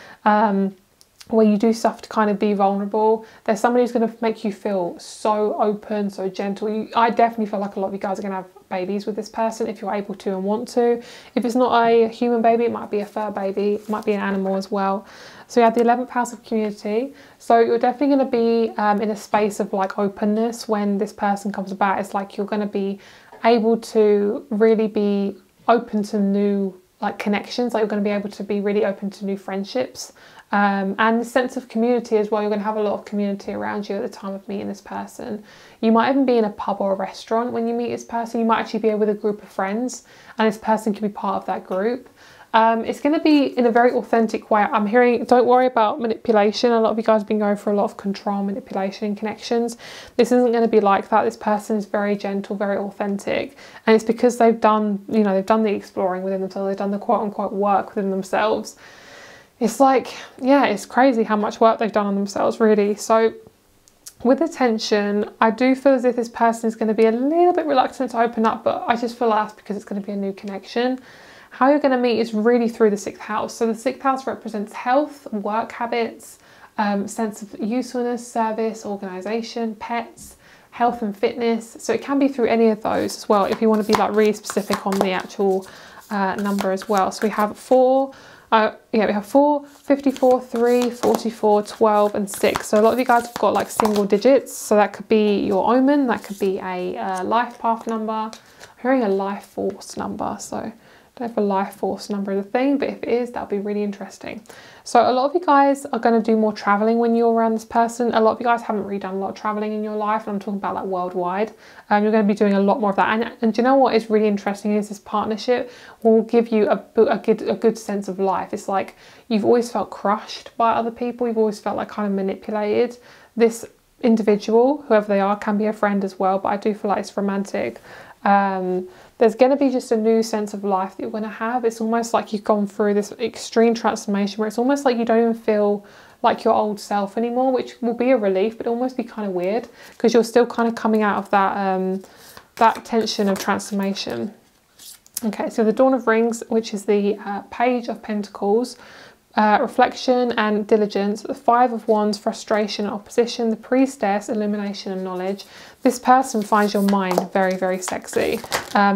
Where you do stuff to kind of be vulnerable. There's somebody who's going to make you feel so open, so gentle. I definitely feel like a lot of you guys are going to have babies with this person if you're able to and want to. If it's not a human baby, it might be a fur baby, it might be an animal as well. So you have the 11th house of community. So you're definitely going to be in a space of like openness when this person comes about. It's like you're going to be able to really be open to new like connections. Like you're going to be able to be really open to new friendships. And the sense of community as well. You're going to have a lot of community around you at the time of meeting this person. You might even be in a pub or a restaurant when you meet this person. You might actually be with a group of friends and this person can be part of that group. It's going to be in a very authentic way. I'm hearing, don't worry about manipulation. A lot of you guys have been going for a lot of control, manipulation in connections. This isn't going to be like that. This person is very gentle, very authentic. And it's because they've done, you know, they've done the exploring within themselves. They've done the quote unquote work within themselves. It's like, yeah, it's crazy how much work they've done on themselves, really. So with attention, I do feel as if this person is going to be a little bit reluctant to open up, but I just feel like that's because it's going to be a new connection. How you're going to meet is really through the 6th house. So the 6th house represents health, work habits, sense of usefulness, service, organisation, pets, health and fitness. So it can be through any of those as well if you want to be like really specific on the actual number as well. So we have 4, we have 4, 54, 3, 44, 12 and 6. So a lot of you guys have got like single digits. So that could be your omen, that could be a life path number. I'm hearing a life force number. So I don't know if a life force number is a thing, but if it is, that'll be really interesting. So a lot of you guys are going to do more traveling when you're around this person. A lot of you guys haven't really done a lot of traveling in your life, and I'm talking about like worldwide. You're going to be doing a lot more of that. And do you know what is really interesting is this partnership will give you a good sense of life. It's like you've always felt crushed by other people. You've always felt like kind of manipulated. This individual, whoever they are, can be a friend as well, but I do feel like it's romantic. There's going to be just a new sense of life that you're going to have. It's almost like you've gone through this extreme transformation where it's almost like you don't even feel like your old self anymore, which will be a relief, but almost be kind of weird because you're still kind of coming out of that that tension of transformation. Okay, so the Dawn of Rings, which is the Page of Pentacles, reflection and diligence, the 5 of Wands, frustration and opposition, the Priestess, illumination and knowledge. This person finds your mind very, very sexy.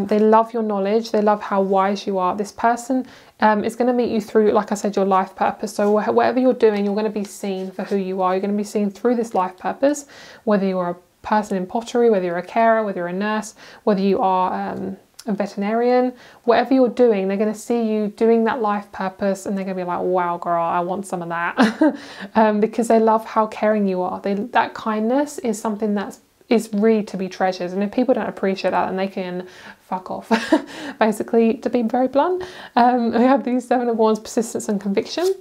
They love your knowledge. They love how wise you are. This person is going to meet you through, like I said, your life purpose. So whatever you're doing, you're going to be seen for who you are. You're going to be seen through this life purpose, whether you're a person in pottery, whether you're a carer, whether you're a nurse, whether you are a veterinarian, whatever you're doing, they're going to see you doing that life purpose and they're going to be like, wow, girl, I want some of that. Because they love how caring you are. That kindness is something that's really to be treasured, and if people don't appreciate that, then they can fuck off. Basically, to be very blunt. We have these 7 of Wands, persistence and conviction.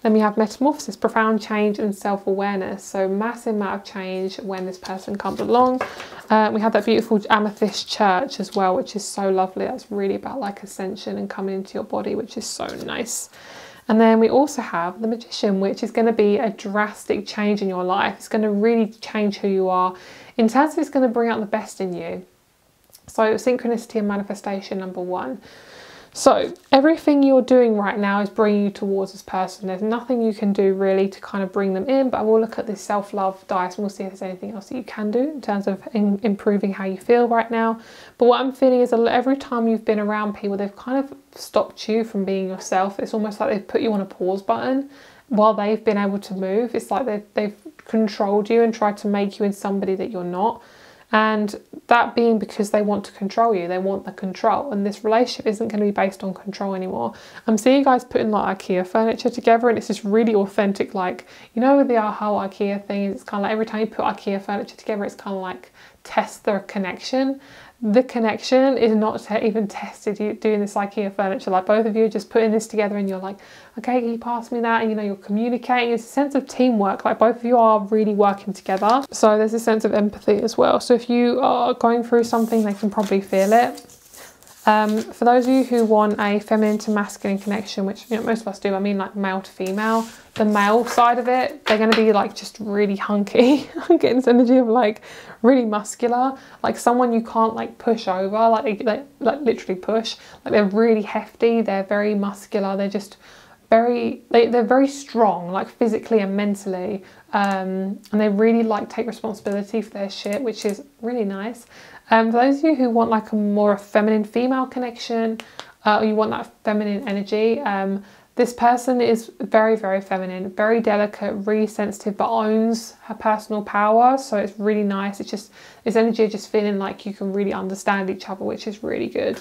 Then we have metamorphosis, profound change and self-awareness. So massive amount of change when this person comes along. We have that beautiful amethyst church as well, which is so lovely. That's really about like ascension and coming into your body, which is so nice. And then we also have the Magician, which is going to be a drastic change in your life. It's going to really change who you are. In terms of, it's going to bring out the best in you. So synchronicity and manifestation, number 1. So everything you're doing right now is bringing you towards this person. There's nothing you can do really to kind of bring them in, but I will look at this self-love dice and we'll see if there's anything else that you can do in terms of improving how you feel right now. But what I'm feeling is every time you've been around people, they've kind of stopped you from being yourself. It's almost like they've put you on a pause button while they've been able to move. It's like they've controlled you and tried to make you into somebody that you're not. And that being because they want to control you, they want the control, and this relationship isn't going to be based on control anymore. I'm seeing you guys putting like IKEA furniture together, and it's just really authentic, like, you know, with the whole IKEA thing, it's kind of like every time you put IKEA furniture together, it's kind of like test the connection. The connection is not even tested. You're doing this IKEA furniture, like both of you are just putting this together and you're like, okay, can you pass me that? And you know, you're communicating. It's a sense of teamwork, like both of you are really working together. So there's a sense of empathy as well. So if you are going through something, they can probably feel it. For those of you who want a feminine to masculine connection, which most of us do, I mean like male to female, the male side of it, they're going to be like just really hunky. I'm getting this energy of like really muscular, like someone you can't like push over, like literally push. Like they're really hefty, they're very muscular, they're just very, they're very strong, like physically and mentally, and they really like take responsibility for their shit, which is really nice. For those of you who want like a more feminine female connection, or you want that feminine energy, this person is very, very feminine, very delicate, really sensitive, but owns her personal power. So it's really nice. It's just this energy of just feeling like you can really understand each other, which is really good.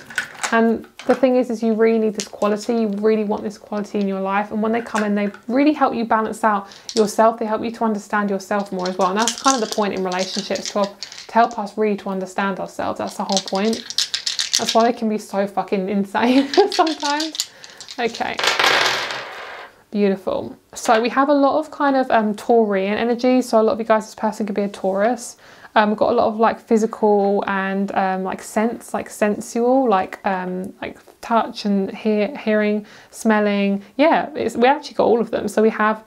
And the thing is you really need this quality. You really want this quality in your life. And when they come in, they really help you balance out yourself. They help you to understand yourself more as well. And that's kind of the point in relationships, to help us really to understand ourselves. That's the whole point. That's why they can be so fucking insane sometimes. Okay. Beautiful. So we have a lot of kind of Taurian energy. So a lot of you guys, this person could be a Taurus. We've got a lot of like physical and like sense, like sensual, like touch and hearing, smelling. Yeah, we actually got all of them. So we have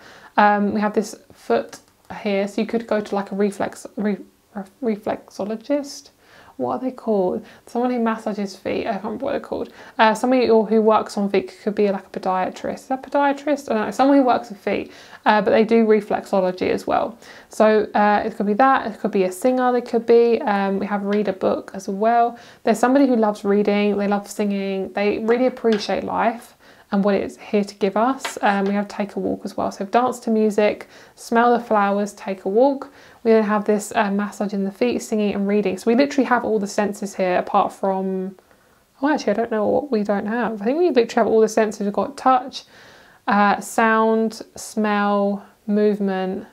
this foot here. So you could go to like a reflexologist. What are they called? Someone who massages feet. I can't remember what they're called. Somebody who works on feet could be like a podiatrist. Is that podiatrist? I don't know. Someone who works with feet. But they do reflexology as well. So it could be that. It could be a singer. They could be. We have read a book as well. There's somebody who loves reading. They love singing. They really appreciate life and what it's here to give us. We have take a walk as well. So dance to music, smell the flowers, take a walk. We then have this massage in the feet, singing and reading. So we literally have all the senses here apart from, oh actually I don't know what we don't have. I think we literally have all the senses. We've got touch, sound, smell, movement.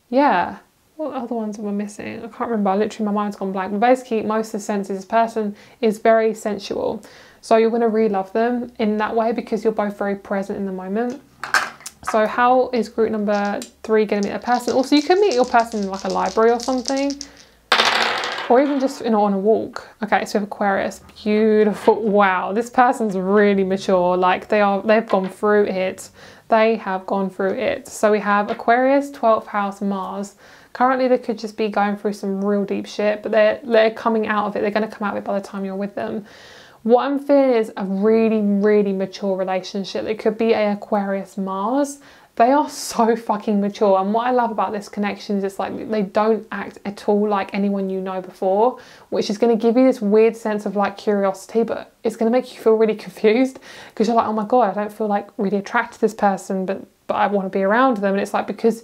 Yeah, what other ones am I missing? I can't remember, literally my mind's gone blank. But basically most of the senses, this person is very sensual. So you're going to really love them in that way because you're both very present in the moment. So how is group number 3 going to meet a person? Also, you can meet your person in like a library or something, or even just on a walk. Okay, so we have Aquarius. Beautiful. Wow, this person's really mature. Like they've gone through it. They have gone through it. So we have Aquarius, 12th house, Mars. Currently, they could just be going through some real deep shit, but they're coming out of it. They're going to come out of it by the time you're with them. What I'm feeling is a really, really mature relationship. It could be a Aquarius Mars. They are so fucking mature. And what I love about this connection is it's like they don't act at all like anyone you know before, which is going to give you this weird sense of like curiosity, but it's going to make you feel really confused because you're like, oh my God, I don't feel like really attracted to this person, but I want to be around them. And it's like because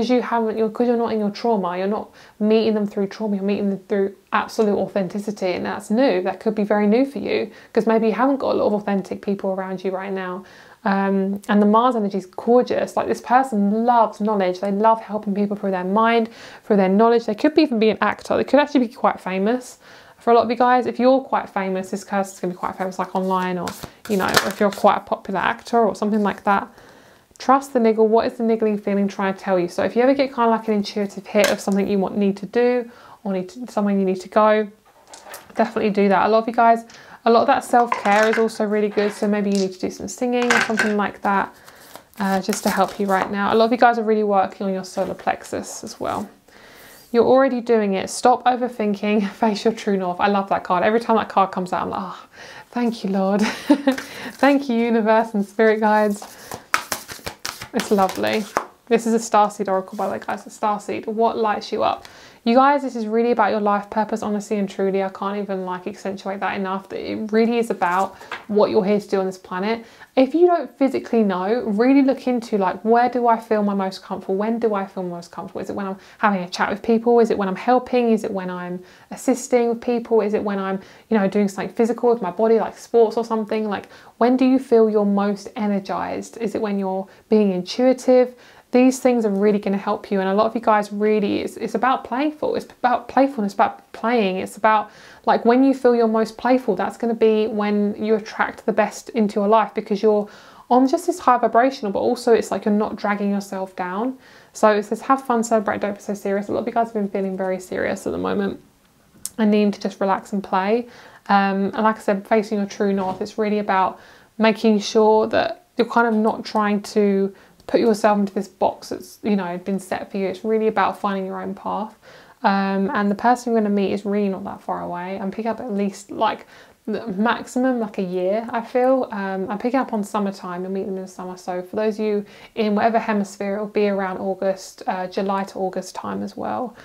you're not in your trauma, you're not meeting them through trauma, you're meeting them through absolute authenticity, and that's new. That could be very new for you because maybe you haven't got a lot of authentic people around you right now. And the Mars energy is gorgeous. Like this person loves knowledge. They love helping people through their mind, through their knowledge. They could even be an actor. They could actually be quite famous. For a lot of you guys, if you're quite famous, this person's going to be quite famous like online, or if you're quite a popular actor or something like that. Trust the niggle. What is the niggling feeling trying to tell you? So if you ever get kind of like an intuitive hit of something you need to do or somewhere you need to go, definitely do that. A lot of you guys, a lot of that self-care is also really good. So maybe you need to do some singing or something like that just to help you right now. A lot of you guys are really working on your solar plexus as well. You're already doing it. Stop overthinking. Face your true north. I love that card. Every time that card comes out, I'm like, oh, thank you, Lord. Thank you, universe and spirit guides. It's lovely. This is a starseed oracle, by the way, guys. A starseed. What lights you up? You guys, this is really about your life purpose, honestly and truly. I can't even like accentuate that enough. It really is about what you're here to do on this planet. If you don't physically know, really look into like, where do I feel my most comfortable? When do I feel most comfortable? Is it when I'm having a chat with people? Is it when I'm helping? Is it when I'm assisting with people? Is it when I'm, doing something physical with my body, like sports or something? Like, when do you feel you're most energized? Is it when you're being intuitive? these things are really going to help you. And a lot of you guys really, it's about playful. It's about playfulness, about playing. It's about like when you feel your most playful, that's going to be when you attract the best into your life, because you're on just this high vibrational, but also it's like you're not dragging yourself down. So it says have fun, celebrate, don't be so serious. A lot of you guys have been feeling very serious at the moment and needing to just relax and play. And like I said, facing your true north, it's really about making sure that you're kind of not trying to put yourself into this box that's, you know, been set for you. It's really about finding your own path. And the person you're going to meet is really not that far away. I'm picking up at least like the maximum like a year, I feel. I'm picking up on summertime. You'll meet them in the summer. So for those of you in whatever hemisphere, it'll be around August, July to August time as well.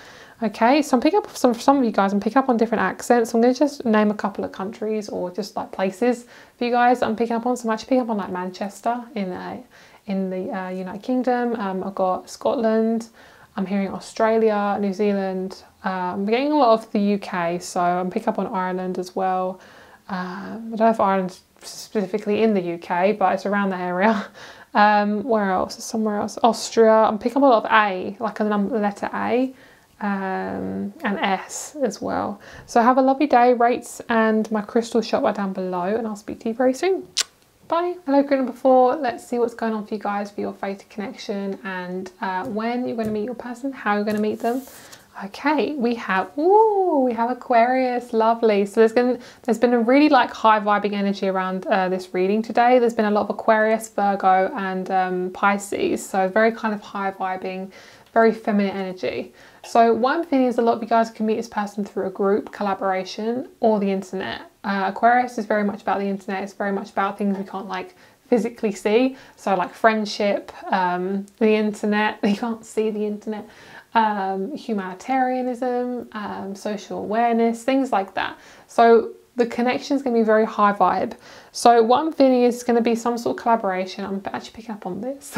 Okay, so I'm picking up for some of you guys, I'm picking up on different accents. I'm going to just name a couple of countries or just like places for you guys I'm picking up on. So I'm actually picking up on like Manchester in the United Kingdom. I've got Scotland. I'm hearing Australia, New Zealand. I'm getting a lot of the UK, so I'm picking up on Ireland as well. I don't know if Ireland's specifically in the UK, but it's around the area. Where else? Somewhere else. Austria. I'm picking up a lot of A, like a letter A. And S as well. So have a lovely day. Rates and my crystal shop are down below, and I'll speak to you very soon. Bye. Hello, group number 4. Let's see what's going on for you guys for your fated connection, and when you're going to meet your person, how you're going to meet them. Okay, we have Aquarius. Lovely. So there's been a really like high vibing energy around this reading today. There's been a lot of Aquarius, Virgo, and Pisces. So very kind of high vibing, very feminine energy. So what I'm feeling is a lot of you guys can meet this person through a group, collaboration, or the internet. Aquarius is very much about the internet. It's very much about things we can't like physically see. So like friendship, the internet, you can't see the internet, humanitarianism, social awareness, things like that. So the connection is going to be very high vibe. So what I'm feeling is going to be some sort of collaboration. I'm actually picking up on this.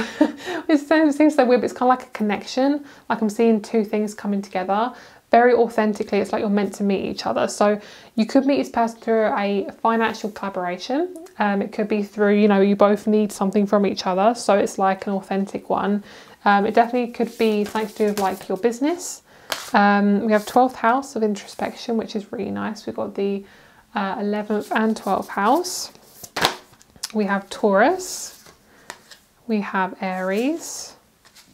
It seems so weird, but it's kind of like a connection. Like I'm seeing two things coming together very authentically. It's like you're meant to meet each other. So you could meet this person through a financial collaboration. It could be through, you know, you both need something from each other. So it's like an authentic one. It definitely could be something to do with like your business. We have 12th house of introspection, which is really nice. We've got the 11th and 12th house. We have Taurus. We have Aries.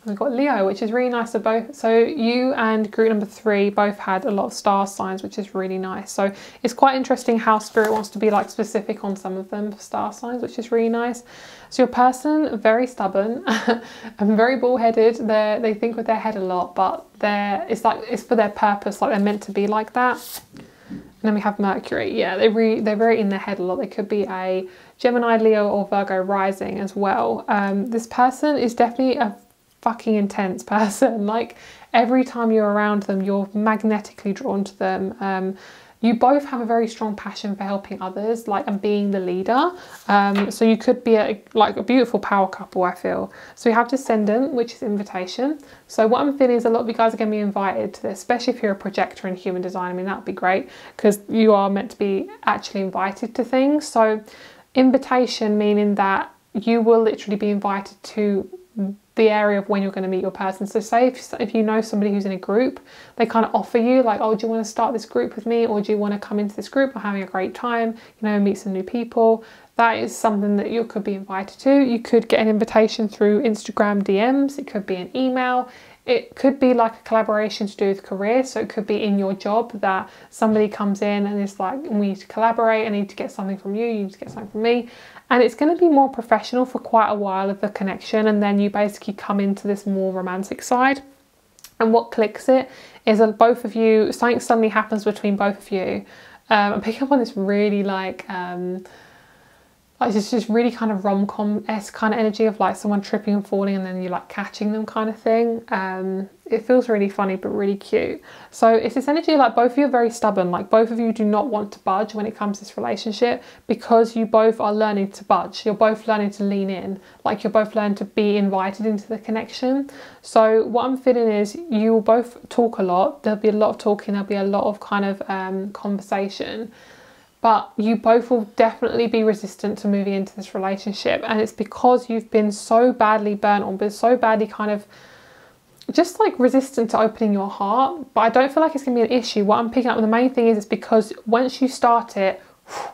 We've got Leo, which is really nice. So you and group number 3 both had a lot of star signs, which is really nice. So it's quite interesting how Spirit wants to be like specific on some of them for star signs, which is really nice. So your person, very stubborn and very bullheaded. They think with their head a lot, but it's for their purpose. Like they're meant to be like that. And then we have Mercury. Yeah, they're very in their head a lot. They could be a Gemini, Leo, or Virgo rising as well. This person is definitely a fucking intense person. Like every time you're around them, you're magnetically drawn to them. You both have a very strong passion for helping others, like, and being the leader. So you could be like a beautiful power couple, I feel. So we have Descendant, which is invitation. So what I'm feeling is a lot of you guys are going to be invited to this, especially if you're a projector in human design. I mean, that would be great because you are meant to be actually invited to things. So invitation meaning that you will literally be invited to the area of when you're going to meet your person. So say if you know somebody who's in a group, they kind of offer you like, oh, do you want to start this group with me, or do you want to come into this group? We're having a great time, you know, meet some new people. That is something that you could be invited to. You could get an invitation through Instagram DMs. It could be an email. It could be like a collaboration to do with career. So it could be in your job that somebody comes in and is like, we need to collaborate. I need to get something from you. You need to get something from me. And it's going to be more professional for quite a while of the connection. And then you basically come into this more romantic side. And what clicks it is that both of you, something suddenly happens between both of you. I'm picking up on this really like it's just really kind of rom-com-esque kind of energy of like someone tripping and falling and then you like catching them kind of thing. It feels really funny but really cute. So it's this energy like both of you are very stubborn, like both of you do not want to budge when it comes to this relationship because you both are learning to budge. You're both learning to lean in, like you're both learning to be invited into the connection. So what I'm feeling is you will both talk a lot. There'll be a lot of talking, there'll be a lot of kind of conversation. but you both will definitely be resistant to moving into this relationship. And it's because you've been so badly burnt on, been so badly kind of just like resistant to opening your heart. But I don't feel like it's going to be an issue. What I'm picking up, the main thing is it's because once you start it,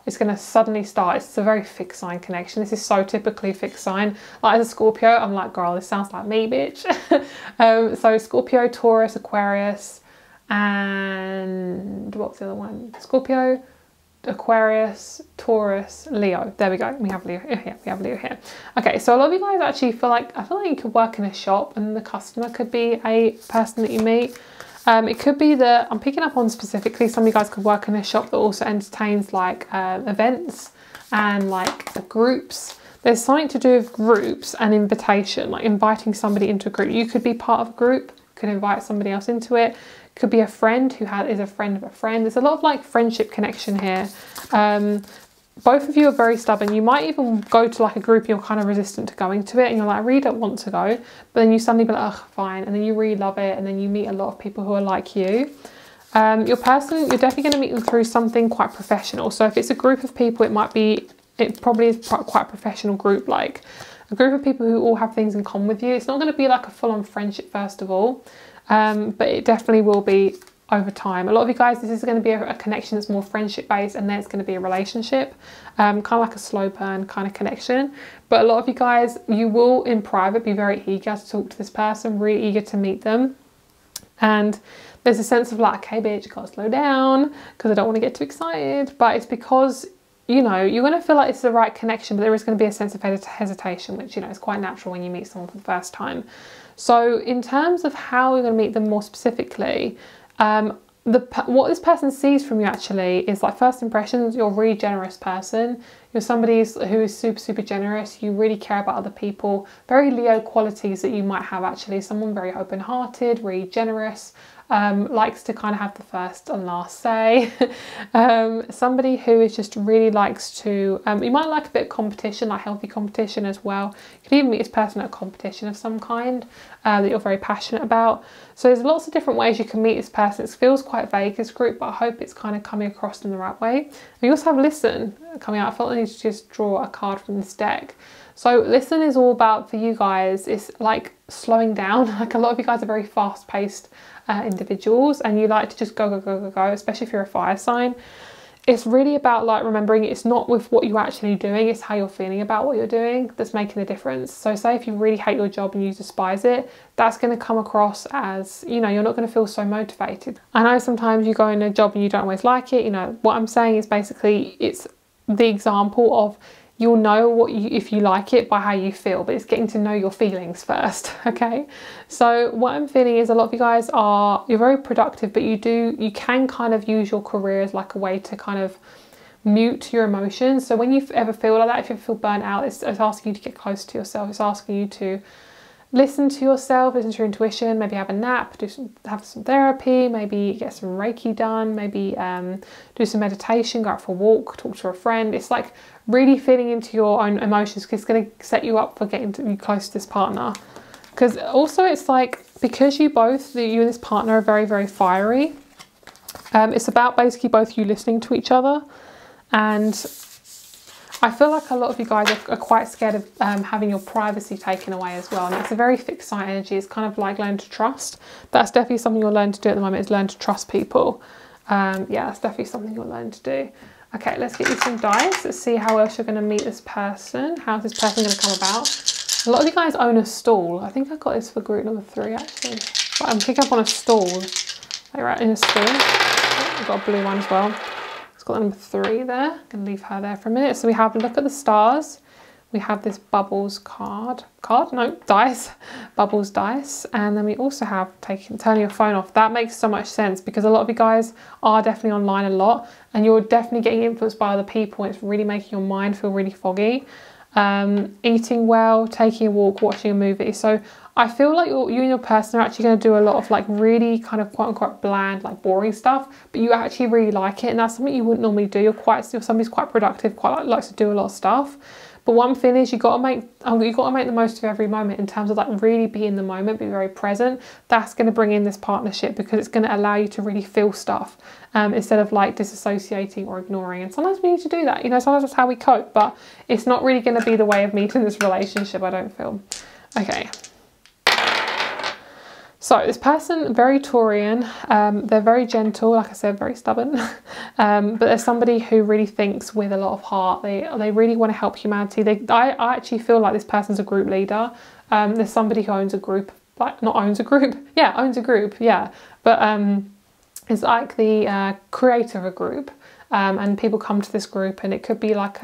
it's going to suddenly start. It's a very fixed sign connection. This is so typically fixed sign. Like as a Scorpio, I'm like, girl, this sounds like me, bitch. So Scorpio, Taurus, Aquarius, and what's the other one? Scorpio, Aquarius, Taurus, Leo. There we go. We have Leo here. We have Leo here. Okay, so a lot of you guys actually feel like, I feel like you could work in a shop and the customer could be a person that you meet. It could be that, I'm picking up on specifically, some of you guys could work in a shop that also entertains like events and like groups. There's something to do with groups and invitation, like inviting somebody into a group. You could be part of a group, could invite somebody else into it. Could be a friend who is a friend of a friend. There's a lot of like friendship connection here. Both of you are very stubborn. You might even go to like a group and you're kind of resistant to going to it and you're like, I really don't want to go, but then you suddenly be like, oh, fine, and then you really love it, and then you meet a lot of people who are like you. Your person, you're definitely going to meet them through something quite professional. So if it's a group of people, it probably is quite a professional group, like a group of people who all have things in common with you. It's not going to be like a full-on friendship first of all, but it definitely will be over time. A lot of you guys, this is going to be a connection that's more friendship based, and then it's going to be a relationship, kind of like a slow burn kind of connection. But a lot of you guys, you will in private be very eager to talk to this person, really eager to meet them. And there's a sense of like, okay, bitch, you gotta slow down because I don't want to get too excited. But it's because, you know, you're going to feel like it's the right connection, but there is going to be a sense of hesitation, which, you know, is quite natural when you meet someone for the first time. So in terms of how you're going to meet them more specifically, what this person sees from you actually is like first impressions. You're a really generous person. You're somebody who is super, super generous. You really care about other people. Very Leo qualities that you might have actually. Someone very open-hearted, really generous, likes to kind of have the first and last say. Somebody who is just really likes to, you might like a bit of competition, like healthy competition as well. You could even meet this person at a competition of some kind that you're very passionate about. So there's lots of different ways you can meet this person. It feels quite vague, this group, but I hope it's kind of coming across in the right way. And you also have Listen coming out. I felt I need to just draw a card from this deck. So Listen is all about, for you guys, it's like slowing down. Like a lot of you guys are very fast-paced individuals, and you like to just go, go, go, go, go, especially if you're a fire sign. It's really about like remembering it's not with what you're actually doing, it's how you're feeling about what you're doing that's making the difference. So say if you really hate your job and you despise it, that's going to come across as, you know, you're not going to feel so motivated. I know sometimes you go in a job and you don't always like it. You know, what I'm saying is basically it's the example of you'll know if you like it by how you feel, but it's getting to know your feelings first, okay? So what I'm feeling is a lot of you guys you're very productive, but you can kind of use your career as like a way to kind of mute your emotions. So when you ever feel like that, if you feel burnt out, it's asking you to get close to yourself. It's asking you to listen to yourself, listen to your intuition, maybe have a nap, have some therapy, maybe get some Reiki done, maybe do some meditation, go out for a walk, talk to a friend. It's like really feeling into your own emotions, because it's going to set you up for getting to be close to this partner. Because also it's like, because you and this partner are very, very fiery, it's about basically both you listening to each other. And I feel like a lot of you guys are quite scared of having your privacy taken away as well. And it's a very fixed sign energy. It's kind of like learn to trust. That's definitely something you'll learn to do at the moment, is learn to trust people. Yeah, that's definitely something you'll learn to do. Okay, let's get you some dice. Let's see how else you're going to meet this person. How's this person going to come about? A lot of you guys own a stall. I think I got this for group number 3 actually. But I'm picking up on a stall. Like right in a stall. Oh, I've got a blue one as well. Got number 3 there. I'm going to leave her there for a minute. So we have Look at the Stars. We have this Bubbles dice. Bubbles dice. And then we also have turning your phone off. That makes so much sense, because a lot of you guys are definitely online a lot, and you're definitely getting influenced by other people. It's really making your mind feel really foggy. Eating well, taking a walk, watching a movie. So I feel like you and your person are actually going to do a lot of like really kind of quote unquote bland, like boring stuff, but you actually really like it, and that's something you wouldn't normally do. You're somebody who's quite productive, likes to do a lot of stuff, But one thing is, you got to make the most of every moment in terms of like really be in the moment, be very present. That's going to bring in this partnership, because it's going to allow you to really feel stuff instead of like disassociating or ignoring. And sometimes we need to do that, you know, sometimes that's how we cope, but it's not really going to be the way of meeting this relationship, I don't feel. Okay. So this person, very Taurian, they're very gentle, like I said, very stubborn, but they're somebody who really thinks with a lot of heart. They really want to help humanity. I actually feel like this person's a group leader. There's somebody who owns a group, like not owns a group, yeah, owns a group, yeah, but is like the creator of a group, and people come to this group, and it could be like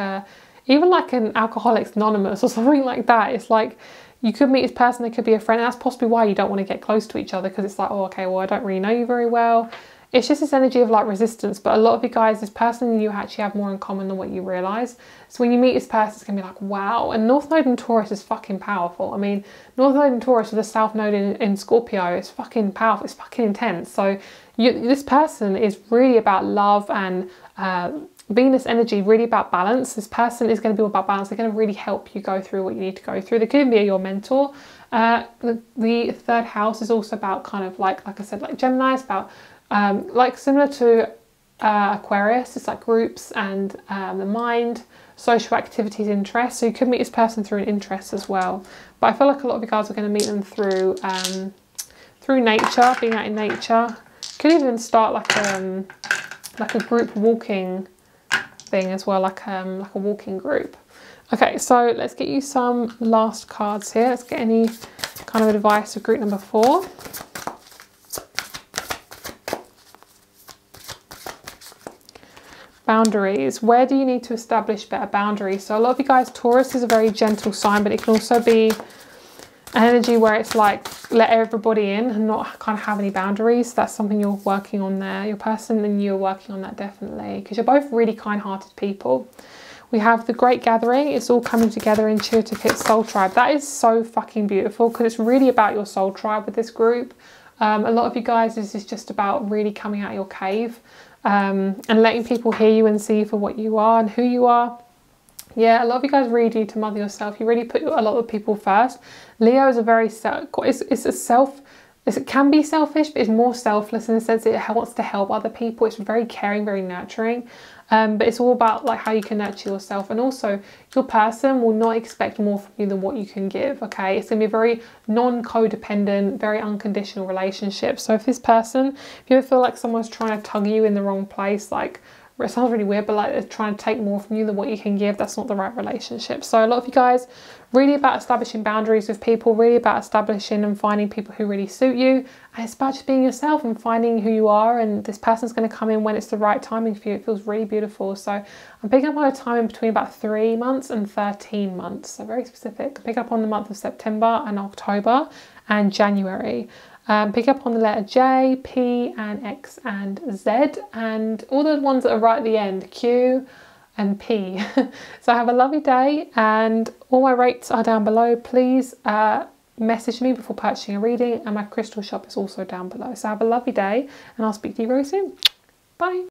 even like an Alcoholics Anonymous or something like that. It's like, you could meet this person, they could be a friend, and that's possibly why you don't want to get close to each other, because it's like, oh, okay, well, I don't really know you very well. It's just this energy of like resistance. But a lot of you guys, this person and you actually have more in common than what you realise. So when you meet this person, it's going to be like, wow. And North Node in Taurus is fucking powerful. I mean, North Node in Taurus with the South Node in Scorpio, it's fucking powerful. It's fucking intense. So this person is really about love and Venus energy, really about balance. This person is going to be all about balance. They're going to really help you go through what you need to go through. They could be your mentor. The third house is also about kind of like I said, like Gemini. It's about like similar to Aquarius. It's like groups and the mind, social activities, interests. So you could meet this person through an interest as well. But I feel like a lot of you guys are going to meet them through nature, being out in nature. Could even start like a group walking thing as well, like a walking group. Okay, so let's get you some last cards here. Let's get any kind of advice for group number 4. Boundaries. Where do you need to establish better boundaries? So a lot of you guys, Taurus is a very gentle sign, but it can also be an energy where it's like let everybody in and not kind of have any boundaries. That's something you're working on there. Your person and you are working on that definitely, because you're both really kind-hearted people. We have the Great Gathering. It's all coming together. Intuitive hit Soul Tribe. That is so fucking beautiful, because it's really about your soul tribe with this group. A lot of you guys, this is just about really coming out of your cave and letting people hear you and see you for what you are and who you are. Yeah, a lot of you guys really do to mother yourself. You really put a lot of people first. Leo is a very it can be selfish, but it's more selfless in the sense that it wants to help other people. It's very caring, very nurturing. But it's all about like how you can nurture yourself. And also your person will not expect more from you than what you can give, okay? It's going to be a very non-codependent, very unconditional relationship. So if this person, if you ever feel like someone's trying to tug you in the wrong place, like, it sounds really weird, but like they're trying to take more from you than what you can give, that's not the right relationship. So a lot of you guys, really about establishing boundaries with people, really about establishing and finding people who really suit you. And it's about just being yourself and finding who you are. And this person's going to come in when it's the right timing for you. It feels really beautiful. So I'm picking up on a time in between about 3 months and 13 months. So very specific. Pick up on the month of September and October and January. Pick up on the letter J, P and X and Z, and all the ones that are right at the end, Q and P. So have a lovely day, and all my rates are down below. Please message me before purchasing a reading, and my crystal shop is also down below. So have a lovely day, and I'll speak to you very soon. Bye.